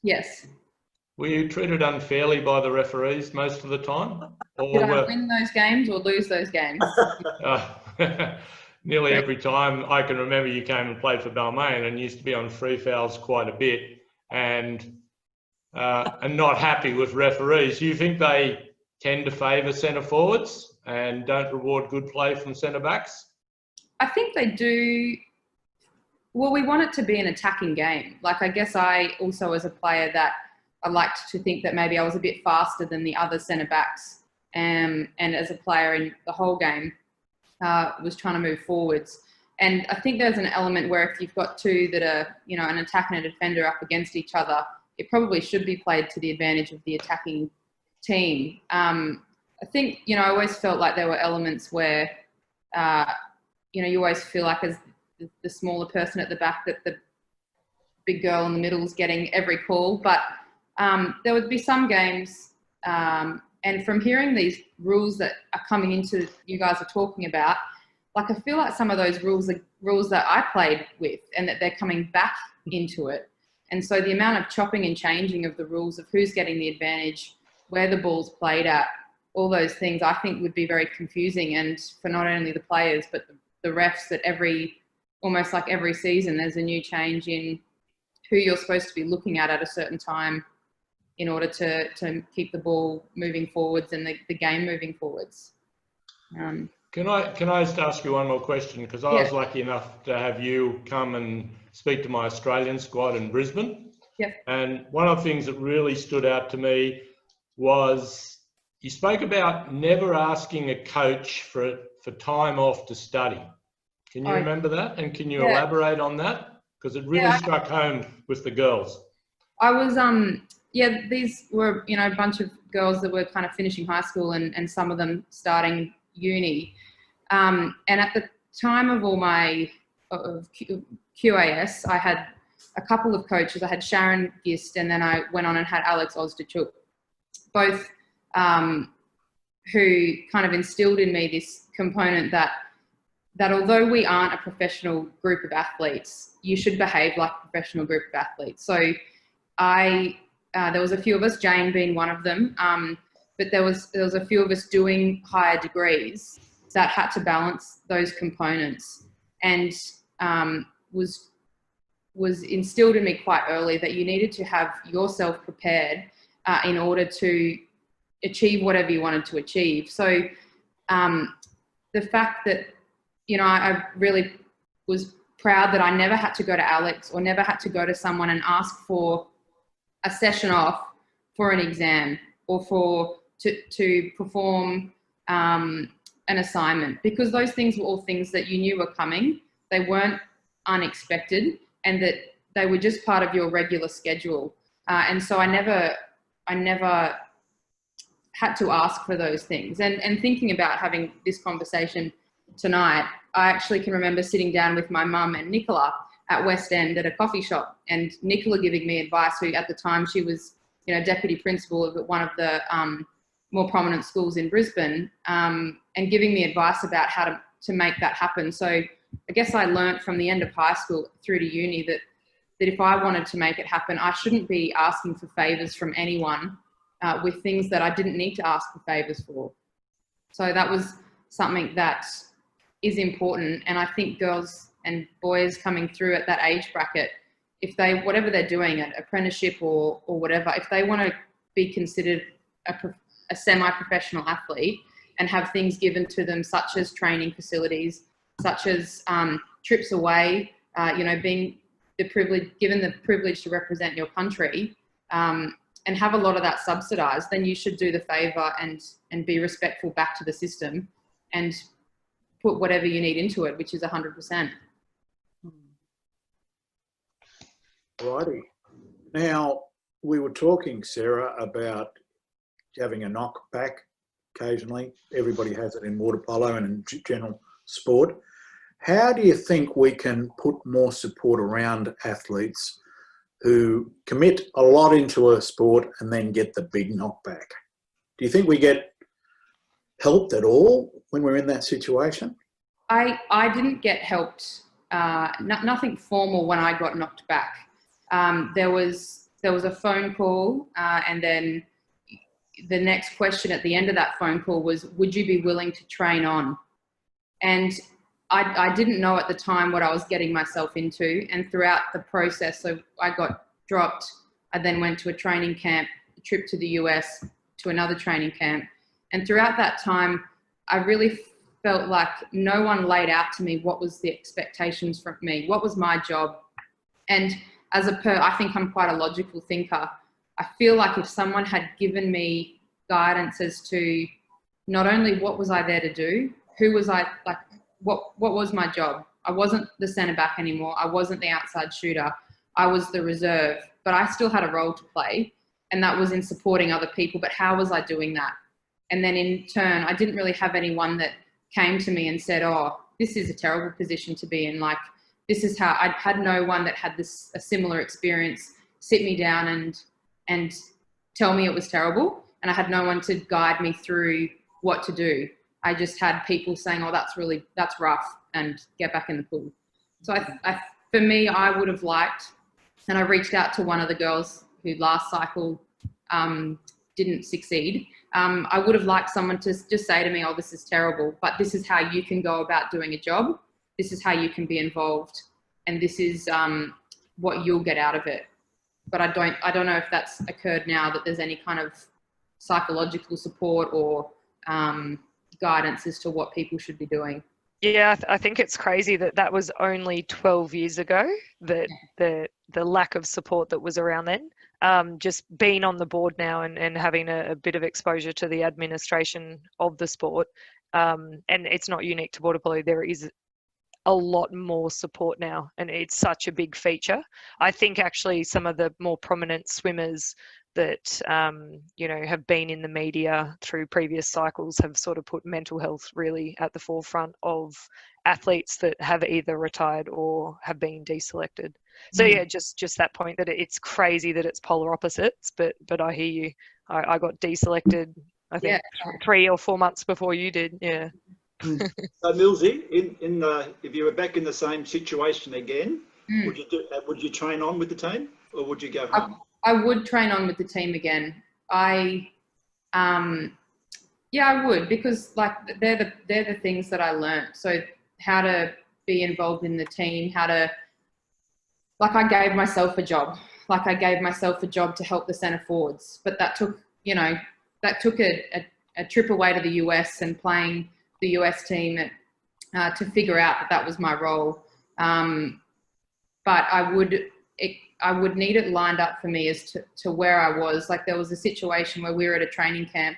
Yes. Were you treated unfairly by the referees most of the time? Did I win those games or lose those games? Nearly every time. I can remember you came and played for Balmain and used to be on free fouls quite a bit, and not happy with referees. You think they tend to favour centre forwards and don't reward good play from centre backs? I think they do. Well, we want it to be an attacking game. Like, I guess I also, as a player, that I liked to think that maybe I was a bit faster than the other centre backs, and as a player in the whole game, was trying to move forwards. And I think there's an element where if you've got two that are, an attacker and a defender up against each other, it probably should be played to the advantage of the attacking team. I think, I always felt like there were elements where, you always feel like as the smaller person at the back that the big girl in the middle is getting every call. But there would be some games, and from hearing these rules that are coming into, you guys are talking about, like, I feel like some of those rules are rules that I played with and that they're coming back into it. And so the amount of chopping and changing of the rules of who's getting the advantage, where the ball's played at, all those things, I think would be very confusing. And for not only the players, but the refs, that almost like every season, there's a new change in who you're supposed to be looking at a certain time in order to keep the ball moving forwards and the game moving forwards. Can I just ask you one more question? Because I was lucky enough to have you come and speak to my Australian squad in Brisbane. Yep. And one of the things that really stood out to me was you spoke about never asking a coach for time off to study. Can you remember that? And can you elaborate on that? Because it really struck home with the girls. I was, these were, a bunch of girls that were kind of finishing high school and some of them starting uni. And at the time of all my QAS, I had a couple of coaches. I had Sharon Gist, and then I went on and had Alex Ozdachuk, both who kind of instilled in me this component that although we aren't a professional group of athletes, you should behave like a professional group of athletes. So there was a few of us, Jane being one of them, but there was a few of us doing higher degrees that had to balance those components, and was instilled in me quite early that you needed to have yourself prepared in order to achieve whatever you wanted to achieve. So the fact that, I really was proud that I never had to go to Alex or never had to go to someone and ask for a session off for an exam or to perform an assignment, because those things were all things that you knew were coming. They weren't unexpected, and that they were just part of your regular schedule. And so I never had to ask for those things. And thinking about having this conversation tonight, I actually can remember sitting down with my mum and Nicola at West End at a coffee shop, and Nicola giving me advice, who at the time she was, you know, deputy principal of one of the more prominent schools in Brisbane, and giving me advice about how to make that happen. So I guess I learnt from the end of high school through to uni that if I wanted to make it happen, I shouldn't be asking for favours from anyone with things that I didn't need to ask for favours for. So that was something that is important. And I think girls and boys coming through at that age bracket, if they, whatever they're doing, an apprenticeship or whatever, if they want to be considered a semi-professional athlete and have things given to them, such as training facilities, such as trips away, you know, being given the privilege to represent your country, and have a lot of that subsidised, then you should do the favour and be respectful back to the system and put whatever you need into it, which is 100%. Righty. Now, we were talking, Sarah, about having a knockback occasionally. Everybody has it in water polo and in general sport. How do you think we can put more support around athletes who commit a lot into a sport and then get the big knockback? Do you think we get helped at all when we're in that situation? I didn't get helped, nothing formal when I got knocked back. There was a phone call, and then the next question at the end of that phone call was, would you be willing to train on? And I didn't know at the time what I was getting myself into. And throughout the process, so I got dropped. I then went to a training camp, a trip to the US, to another training camp. And throughout that time, I really felt like no one laid out to me what was the expectations from me, what was my job. And I think I'm quite a logical thinker. I feel like if someone had given me guidance as to not only what was I there to do, who was I, like, what was my job? I wasn't the centre back anymore. I wasn't the outside shooter. I was the reserve, but I still had a role to play, and that was in supporting other people. But how was I doing that? And then in turn, I didn't really have anyone that came to me and said, oh, this is a terrible position to be in. Like, this is how, I had no one that had a similar experience sit me down and tell me it was terrible. And I had no one to guide me through what to do. I just had people saying, oh, that's rough, and get back in the pool. So for me, I would have liked, and I reached out to one of the girls who last cycle didn't succeed. I would have liked someone to just say to me, oh, this is terrible, but this is how you can go about doing a job. This is how you can be involved, and this is what you'll get out of it. But I don't know if that's occurred now, that there's any kind of psychological support or guidance as to what people should be doing. Yeah, I think it's crazy that was only 12 years ago, that the lack of support that was around then. Just being on the board now and having a bit of exposure to the administration of the sport, and it's not unique to water polo, there is a lot more support now, and it's such a big feature. I think actually some of the more prominent swimmers that you know, have been in the media through previous cycles have sort of put mental health really at the forefront of athletes that have either retired or have been deselected. So yeah, just that point, that it's crazy that it's polar opposites, but I hear you. I got deselected, I think 3 or 4 months before you did. Yeah. So Millsy, if you were back in the same situation again, would you train on with the team, or would you go home? I would train on with the team again. I would, because like they're the things that I learnt. So how to be involved in the team, I gave myself a job. Like I gave myself a job to help the centre forwards, but that took a trip away to the US and playing the US team to figure out that was my role. But I would need it lined up for me as to where I was. Like there was a situation where we were at a training camp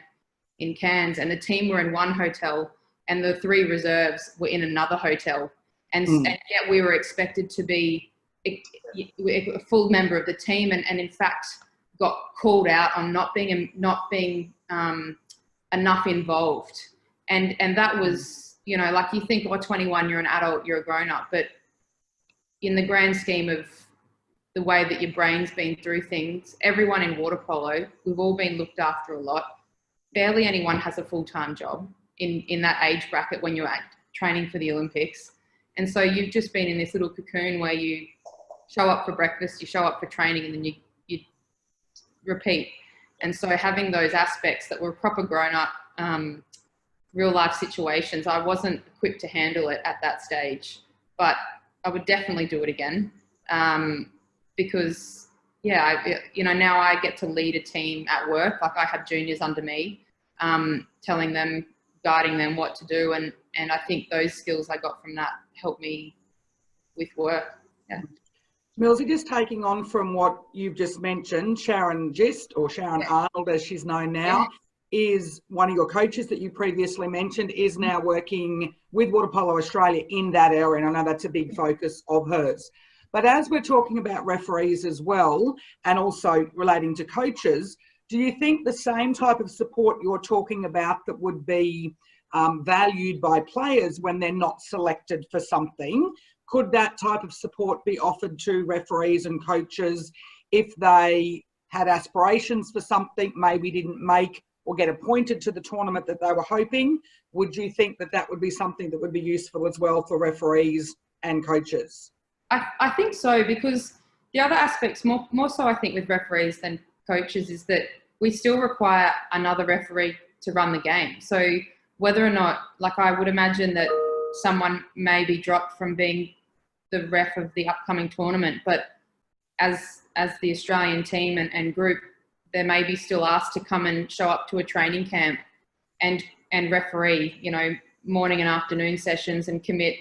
in Cairns and the team were in one hotel and the 3 reserves were in another hotel. And yet we were expected to be a full member of the team and in fact got called out on not being enough involved. And that was, you know, like you think, oh, 21, you're an adult, you're a grown up, but in the grand scheme of the way that your brain's been through things, everyone in water polo, we've all been looked after a lot. Barely anyone has a full-time job in that age bracket when you're training for the Olympics. And so you've just been in this little cocoon where you show up for breakfast, you show up for training, and then you repeat. And so having those aspects that were proper grown-up, real life situations, I wasn't equipped to handle it at that stage, but I would definitely do it again. Because yeah, you know, now I get to lead a team at work. Like I have juniors under me, telling them, guiding them what to do. And I think those skills I got from that helped me with work. Yeah. Millsy, just taking on from what you've just mentioned, Sharon Gist, or Sharon Arnold as she's known now, is one of your coaches that you previously mentioned, is now working with Water Polo Australia in that area. And I know that's a big focus of hers. But as we're talking about referees as well, and also relating to coaches, do you think the same type of support you're talking about that would be valued by players when they're not selected for something, could that type of support be offered to referees and coaches if they had aspirations for something, maybe didn't make or get appointed to the tournament that they were hoping? Would you think that that would be something that would be useful as well for referees and coaches? I think so, because the other aspects, more so I think with referees than coaches, is that we still require another referee to run the game. So whether or not, like I would imagine that someone may be dropped from being the ref of the upcoming tournament, but as the Australian team and group, they may be still asked to come and show up to a training camp and referee, you know, morning and afternoon sessions and commit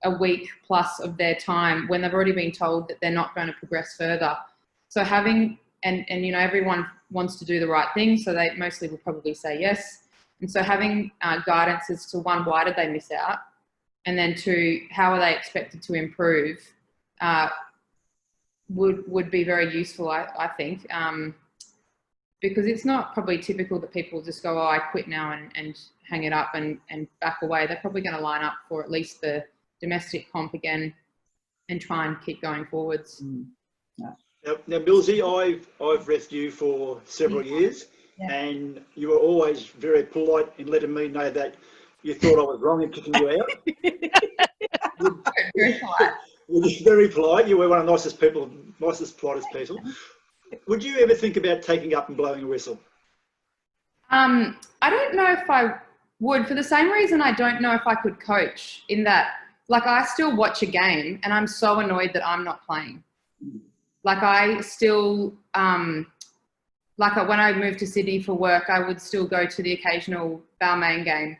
a week plus of their time when they've already been told that they're not going to progress further. So having, and you know, everyone wants to do the right thing, so they mostly will probably say yes. And so having guidance as to one, why did they miss out? And then two, how are they expected to improve would be very useful, I think, because it's not probably typical that people just go, oh, I quit now and hang it up and back away. They're probably going to line up for at least the domestic comp again and try and keep going forwards. Now, Millsy, I've refed you for several years, and you were always very polite in letting me know that you thought I was wrong in kicking you out. Very polite. You're very polite. You were one of the nicest people, politest people. Would you ever think about taking up and blowing a whistle? I don't know if I would, for the same reason I don't know if I could coach, in that, like, I still watch a game and I'm so annoyed that I'm not playing. Like, I still, like when I moved to Sydney for work, I would still go to the occasional Balmain game,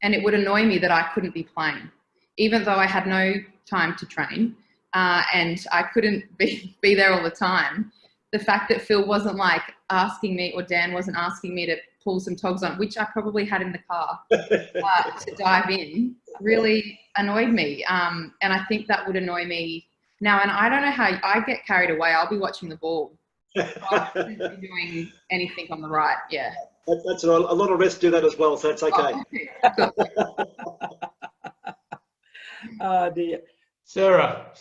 and it would annoy me that I couldn't be playing, even though I had no time to train and I couldn't be there all the time. The fact that Phil wasn't like asking me, or Dan wasn't asking me to pull some togs on, which I probably had in the car to dive in, really annoyed me. And I think that would annoy me now. And I don't know how I get carried away. I'll be watching the ball. I wouldn't be doing anything on the right. Yeah. That's a lot of refs do that as well, so that's okay. Oh dear. Sarah,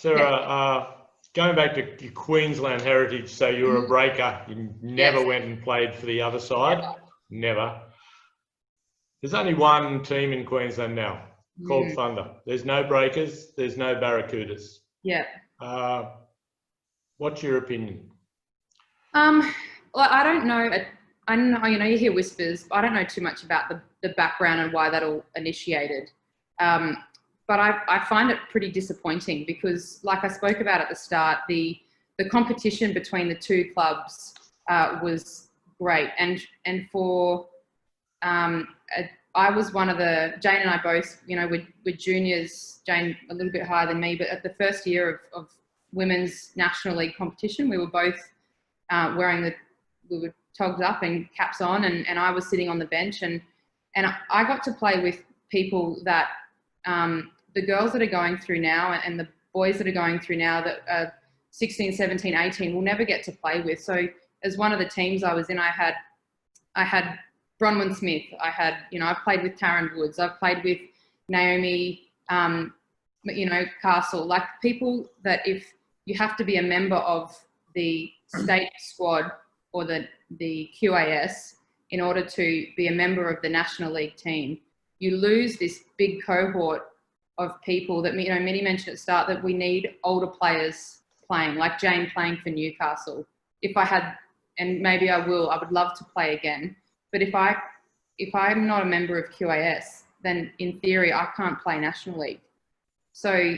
going back to your Queensland heritage, so you were a breaker. You never went and played for the other side. Never. There's only one team in Queensland now called Thunder. There's no breakers. There's no Barracudas. Yeah. What's your opinion? Well, I don't know. I know, you know, you hear whispers. I don't know too much about the background and why that all initiated. But I find it pretty disappointing because, like I spoke about at the start, the competition between the two clubs was great, and for I was one of Jane and I both, you know, we're juniors, Jane a little bit higher than me, but at the first year of women's National League competition, we were both we were togged up and caps on, and I was sitting on the bench, and I got to play with people that the girls that are going through now and the boys that are going through now that are 16, 17, 18 will never get to play with. So as one of the teams I was in, I had Bronwyn Smith, I've played with Taryn Woods, I've played with Naomi, Castle, like people that if you have to be a member of the state squad or the QAS in order to be a member of the National League team, you lose this big cohort of people that, Minnie mentioned at the start that we need older players playing, like Jane playing for Newcastle. If I had, and maybe I would love to play again. But if I'm not a member of QAS, then in theory, I can't play National League. So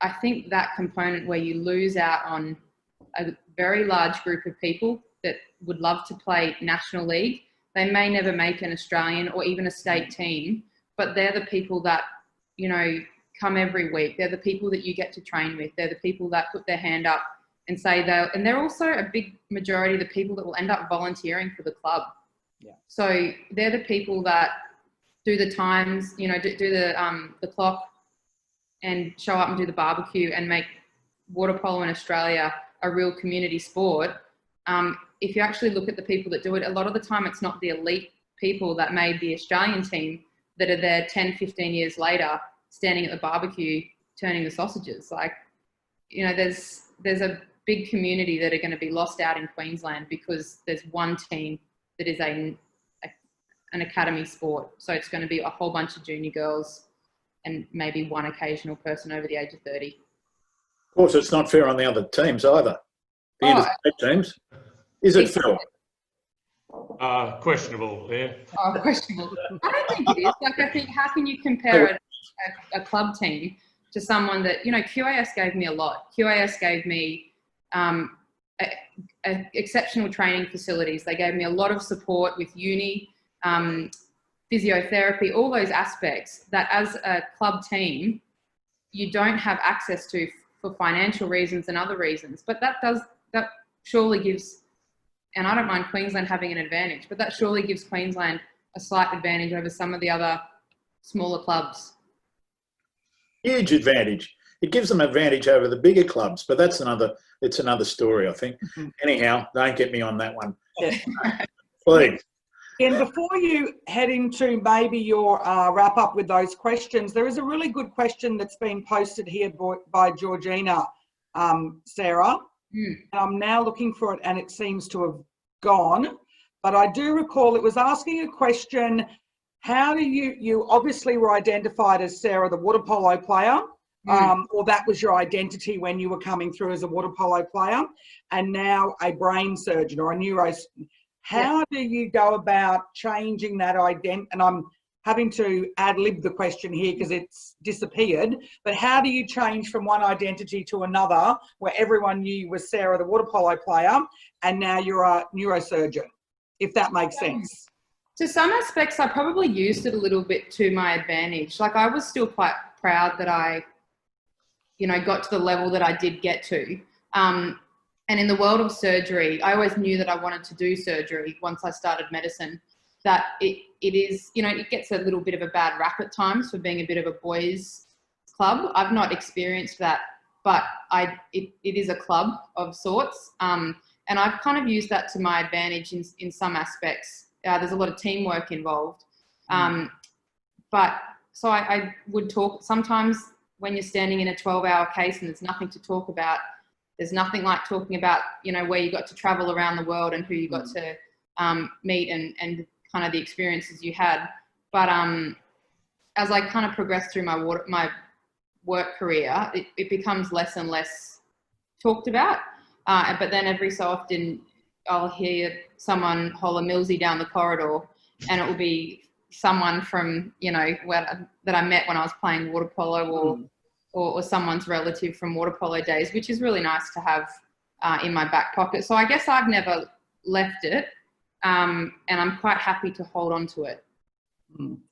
I think that component where you lose out on a very large group of people that would love to play National League, they may never make an Australian or even a state team, but they're the people that, come every week. They're the people that you get to train with. They're the people that put their hand up and say and they're also a big majority of the people that will end up volunteering for the club. Yeah. So they're the people that do the times, do the clock and show up and do the barbecue and make water polo in Australia a real community sport. If you actually look at the people that do it, a lot of the time it's not the elite people that made the Australian team that are there 10, 15 years later, standing at the barbecue, turning the sausages. Like, there's a big community that are going to be lost out in Queensland because there's one team that is an academy sport. So it's going to be a whole bunch of junior girls and maybe one occasional person over the age of 30. Of course, it's not fair on the other teams either. The interstate teams. Is it, Phil? Questionable, yeah. Oh, questionable. I don't think it is. Like, I think, how can you compare a club team to someone that, QAS gave me a lot. QAS gave me exceptional training facilities. They gave me a lot of support with uni, physiotherapy, all those aspects that as a club team, you don't have access to for financial reasons and other reasons. But that surely gives, and I don't mind Queensland having an advantage, but that surely gives Queensland a slight advantage over some of the other smaller clubs. Huge advantage. It gives them advantage over the bigger clubs, but it's another story, I think. Anyhow, don't get me on that one. Yeah. Please. And before you head into maybe your wrap up with those questions, there is a really good question that's been posted here by Georgina, Sarah. I'm now looking for it and it seems to have gone, but I do recall it was asking a question. How do you obviously were identified as Sarah, the water polo player, or that was your identity when you were coming through as a water polo player, and now a brain surgeon or a neurosurgeon. How do you go about changing that identity? And I'm having to ad-lib the question here because it's disappeared, but how do you change from one identity to another where everyone knew you was Sarah, the water polo player, and now you're a neurosurgeon, if that makes sense? To some aspects, I probably used it a little bit to my advantage. Like, I was still quite proud that I, got to the level that I did get to. And in the world of surgery, I always knew that I wanted to do surgery once I started medicine, that it is, it gets a little bit of a bad rap at times for being a bit of a boys' club. I've not experienced that, but it is a club of sorts. And I've kind of used that to my advantage in some aspects. There's a lot of teamwork involved. But so I would talk sometimes when you're standing in a 12-hour case and there's nothing to talk about. There's nothing like talking about, where you got to travel around the world and who you got to meet and kind of the experiences you had. But as I kind of progressed through my work career, it becomes less and less talked about. But then every so often I'll hear someone holler Millsy down the corridor, and it will be someone from, that I met when I was playing water polo or someone's relative from water polo days, which is really nice to have in my back pocket. So I guess I've never left it, and I'm quite happy to hold on to it.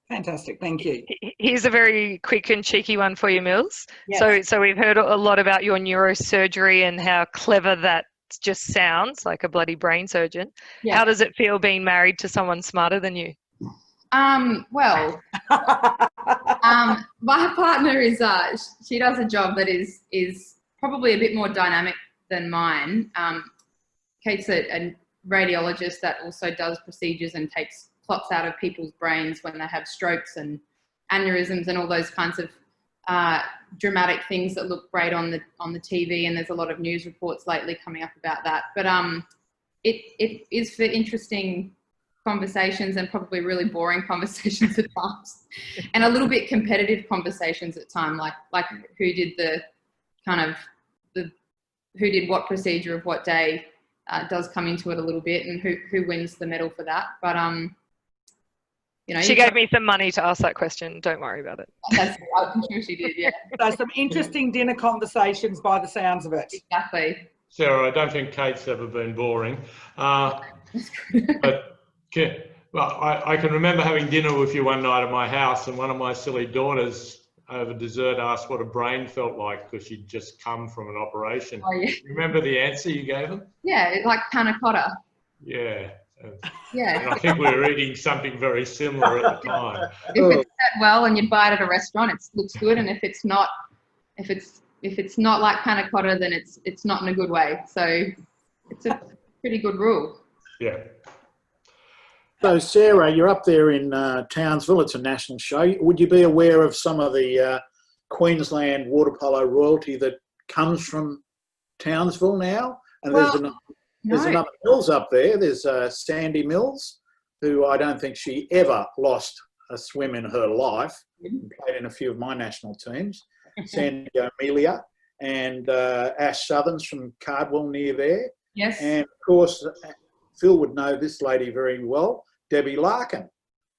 Fantastic, thank you. Here's a very quick and cheeky one for you, Mills. Yes. So we've heard a lot about your neurosurgery and how clever that just sounds, like a bloody brain surgeon. Yeah. How does it feel being married to someone smarter than you? Well, my partner is she does a job that is probably a bit more dynamic than mine. Kate's a radiologist that also does procedures and takes clots out of people's brains when they have strokes and aneurysms and all those kinds of dramatic things that look great on the TV, and there's a lot of news reports lately coming up about that. But it is for interesting conversations and probably really boring conversations at times, and a little bit competitive conversations at times, like who did who did what procedure of what day does come into it a little bit, and who wins the medal for that. But you know, she gave me some money to ask that question. Don't worry about it. I'm sure she did, yeah. So some interesting dinner conversations by the sounds of it. Exactly. Sarah, I don't think Kate's ever been boring. But well, I can remember having dinner with you one night at my house, and one of my silly daughters over dessert asked what a brain felt like because she'd just come from an operation. Oh, yeah. Remember the answer you gave them? Yeah, it's like panna cotta. Yeah. Yeah. And I think we were eating something very similar at the time. If it's set well and you buy it at a restaurant, it looks good, and if it's not like panna cotta, then it's not in a good way. So it's a pretty good rule. Yeah. So, Sarah, you're up there in Townsville. It's a national show. Would you be aware of some of the Queensland water polo royalty that comes from Townsville now? And there's another Mills up there. There's Sandy Mills, who I don't think she ever lost a swim in her life. Played in a few of my national teams. Sandy O'Melia and Ash Southerns from Cardwell near there. Yes. And, of course, Phil would know this lady very well, Debbie Larkin,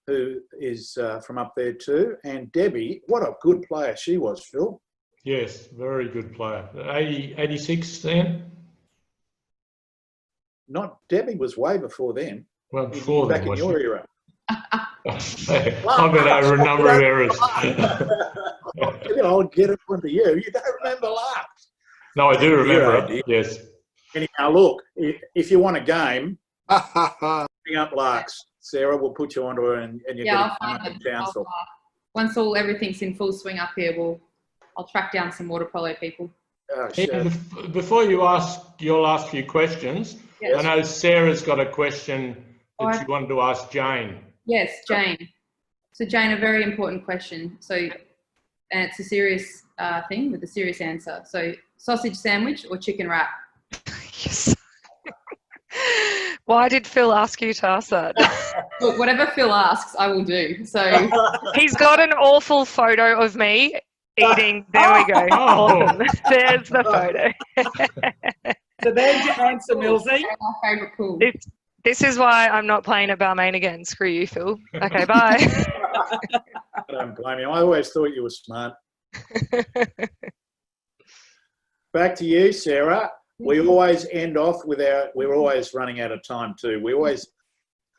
who is from up there too. And Debbie, what a good player she was, Phil. Yes, very good player. 86, Sam? Not Debbie was way before then. Well, before then, back in your era. I've been over a number of eras. I'll get it onto you. You don't remember Larks. No, I do remember it. Yes. Anyhow, look, if you want a game, bring up Larks. Sarah will put you onto her and you get I'll a find them. Townsville. Once everything's in full swing up here, I'll track down some water polo people. Oh, shit. Before you ask your last few questions, Yes. I know Sarah's got a question that she wanted to ask Jane. Yes, Jane. So Jane, a very important question. So, and it's a serious thing with a serious answer. So, sausage sandwich or chicken wrap? Yes. Why did Phil ask you to ask that? Look, whatever Phil asks, I will do. So He's got an awful photo of me eating. There we go. Oh. Awesome. There's the photo. So there's your answer, Millsy. my favourite pool. This is why I'm not playing at Balmain again. Screw you, Phil. Okay, bye. I don't blame you. I always thought you were smart. Back to you, Sarah. We always end off with we're always running out of time too. We always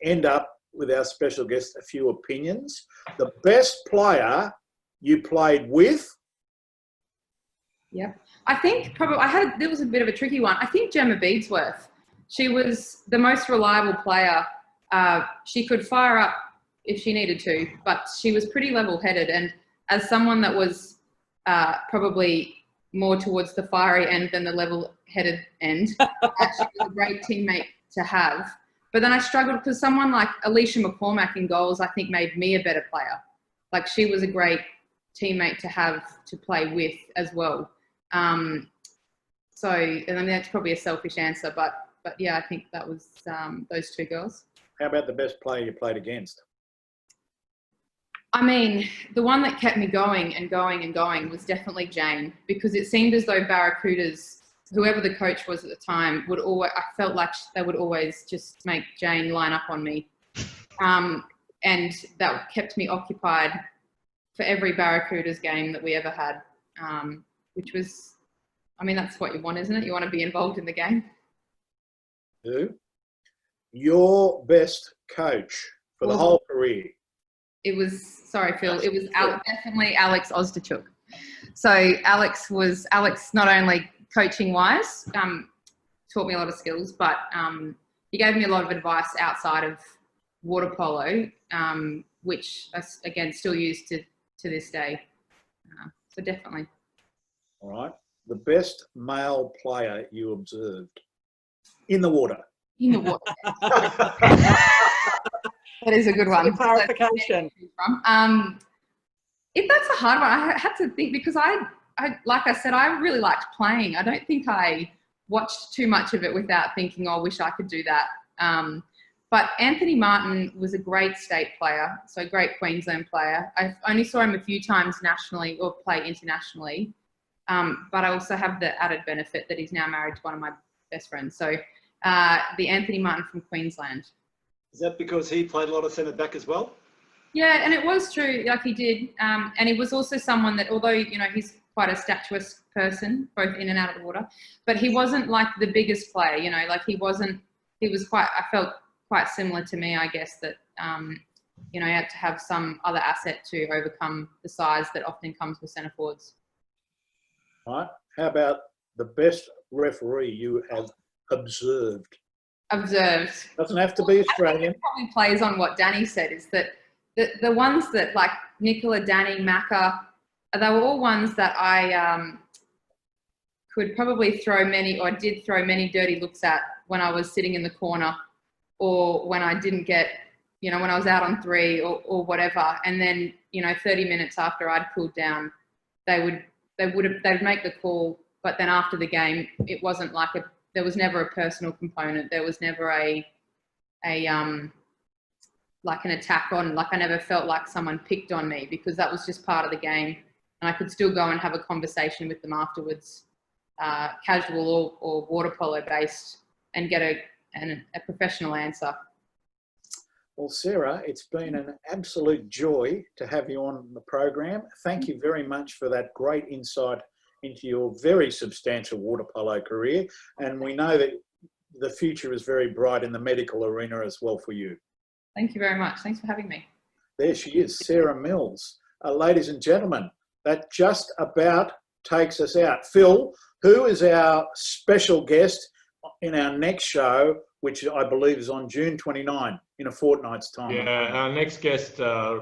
end up with our special guest, a few opinions. The best player you played with? Yeah, I think probably there was a bit of a tricky one. I think Gemma Beadsworth. She was the most reliable player. She could fire up if she needed to, but she was pretty level-headed. And as someone that was probably more towards the fiery end than the level-headed end, she was a great teammate to have. But then I struggled because someone like Alicia McCormack in goals, I think, made me a better player. Like, she was a great teammate to have to play with as well. So, and I mean, that's probably a selfish answer, but yeah, I think that was those two girls. How about the best player you played against? I mean, the one that kept me going and going and going was definitely Jane, because it seemed as though Barracudas, whoever the coach was at the time, I felt like they would always just make Jane line up on me. And that kept me occupied for every Barracudas game that we ever had, which was, I mean, that's what you want, isn't it? You want to be involved in the game. Your best coach for the whole career? it was, sorry, Phil, it was definitely Alex Osterchuk. So Alex not only coaching wise, taught me a lot of skills, but he gave me a lot of advice outside of water polo, which I, again, still use to this day. So definitely. All right. The best male player you observed in the water? In the water. That is a good one. Clarification. If that's a hard one, I had to think, because I like I said, I really liked playing. I don't think I watched too much of it without thinking, oh, I wish I could do that. But Anthony Martin was a great state player, so great Queensland player. I only saw him a few times nationally or play internationally. But I also have the added benefit that he's now married to one of my best friends. So the Anthony Martin from Queensland. Is that because he played a lot of centre back as well? Yeah, and it was true, like he did. And he was also someone that, although, you know, he's quite a statuesque person, both in and out of the water, but he wasn't like the biggest player, you know, like he was quite, I felt quite similar to me, I guess, that, you know, you had to have some other asset to overcome the size that often comes with centre forwards. All right. How about the best referee you have observed? Observed. Doesn't have to be Australian. I think it probably plays on what Danny said, is that the ones that, like Nicola, Danny, Macca, they were all ones that I could probably did throw many dirty looks at when I was sitting in the corner, or when I didn't get, you know, when I was out on 3 or whatever. And then, you know, 30 minutes after I'd cooled down, they'd make the call. But then after the game, it wasn't like there was never a personal component. There was never like an attack on, like I never felt like someone picked on me, because that was just part of the game. And I could still go and have a conversation with them afterwards, casual or water polo based, and get a professional answer. Well, Sarah, it's been an absolute joy to have you on the program. Thank you very much for that great insight into your very substantial water polo career. And we know that the future is very bright in the medical arena as well for you. Thank you very much. Thanks for having me. There she is, Sarah Mills. Ladies and gentlemen, that just about takes us out. Phil, who is our special guest in our next show, which I believe is on June 29, in a fortnight's time? Yeah, our next guest, I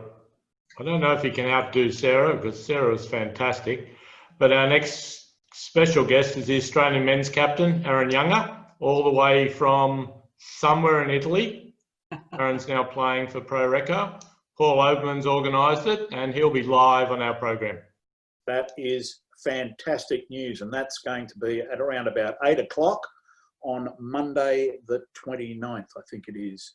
don't know if he can outdo Sarah, because Sarah is fantastic, but our next special guest is the Australian men's captain, Aaron Younger, all the way from somewhere in Italy. Aaron's now playing for Pro Recco. Paul Oberman's organised it, and he'll be live on our program. That is fantastic news, and that's going to be at around about 8 o'clock on Monday the 29th, I think it is.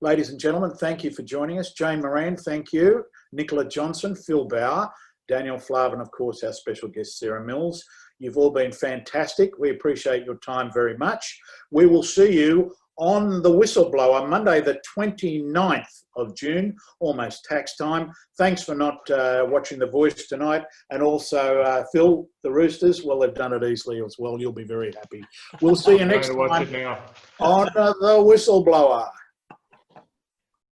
Ladies and gentlemen, thank you for joining us. Jane Moran, thank you. Nicola Johnson, Phil Bauer, Daniel Flavin, of course, our special guest, Sarah Mills. You've all been fantastic. We appreciate your time very much. We will see you on the Whistleblower, Monday the 29th of June, almost tax time. Thanks for not watching The Voice tonight. And also, Phil, the Roosters, well, they've done it easily as well. You'll be very happy. We'll see you next time on The Whistleblower.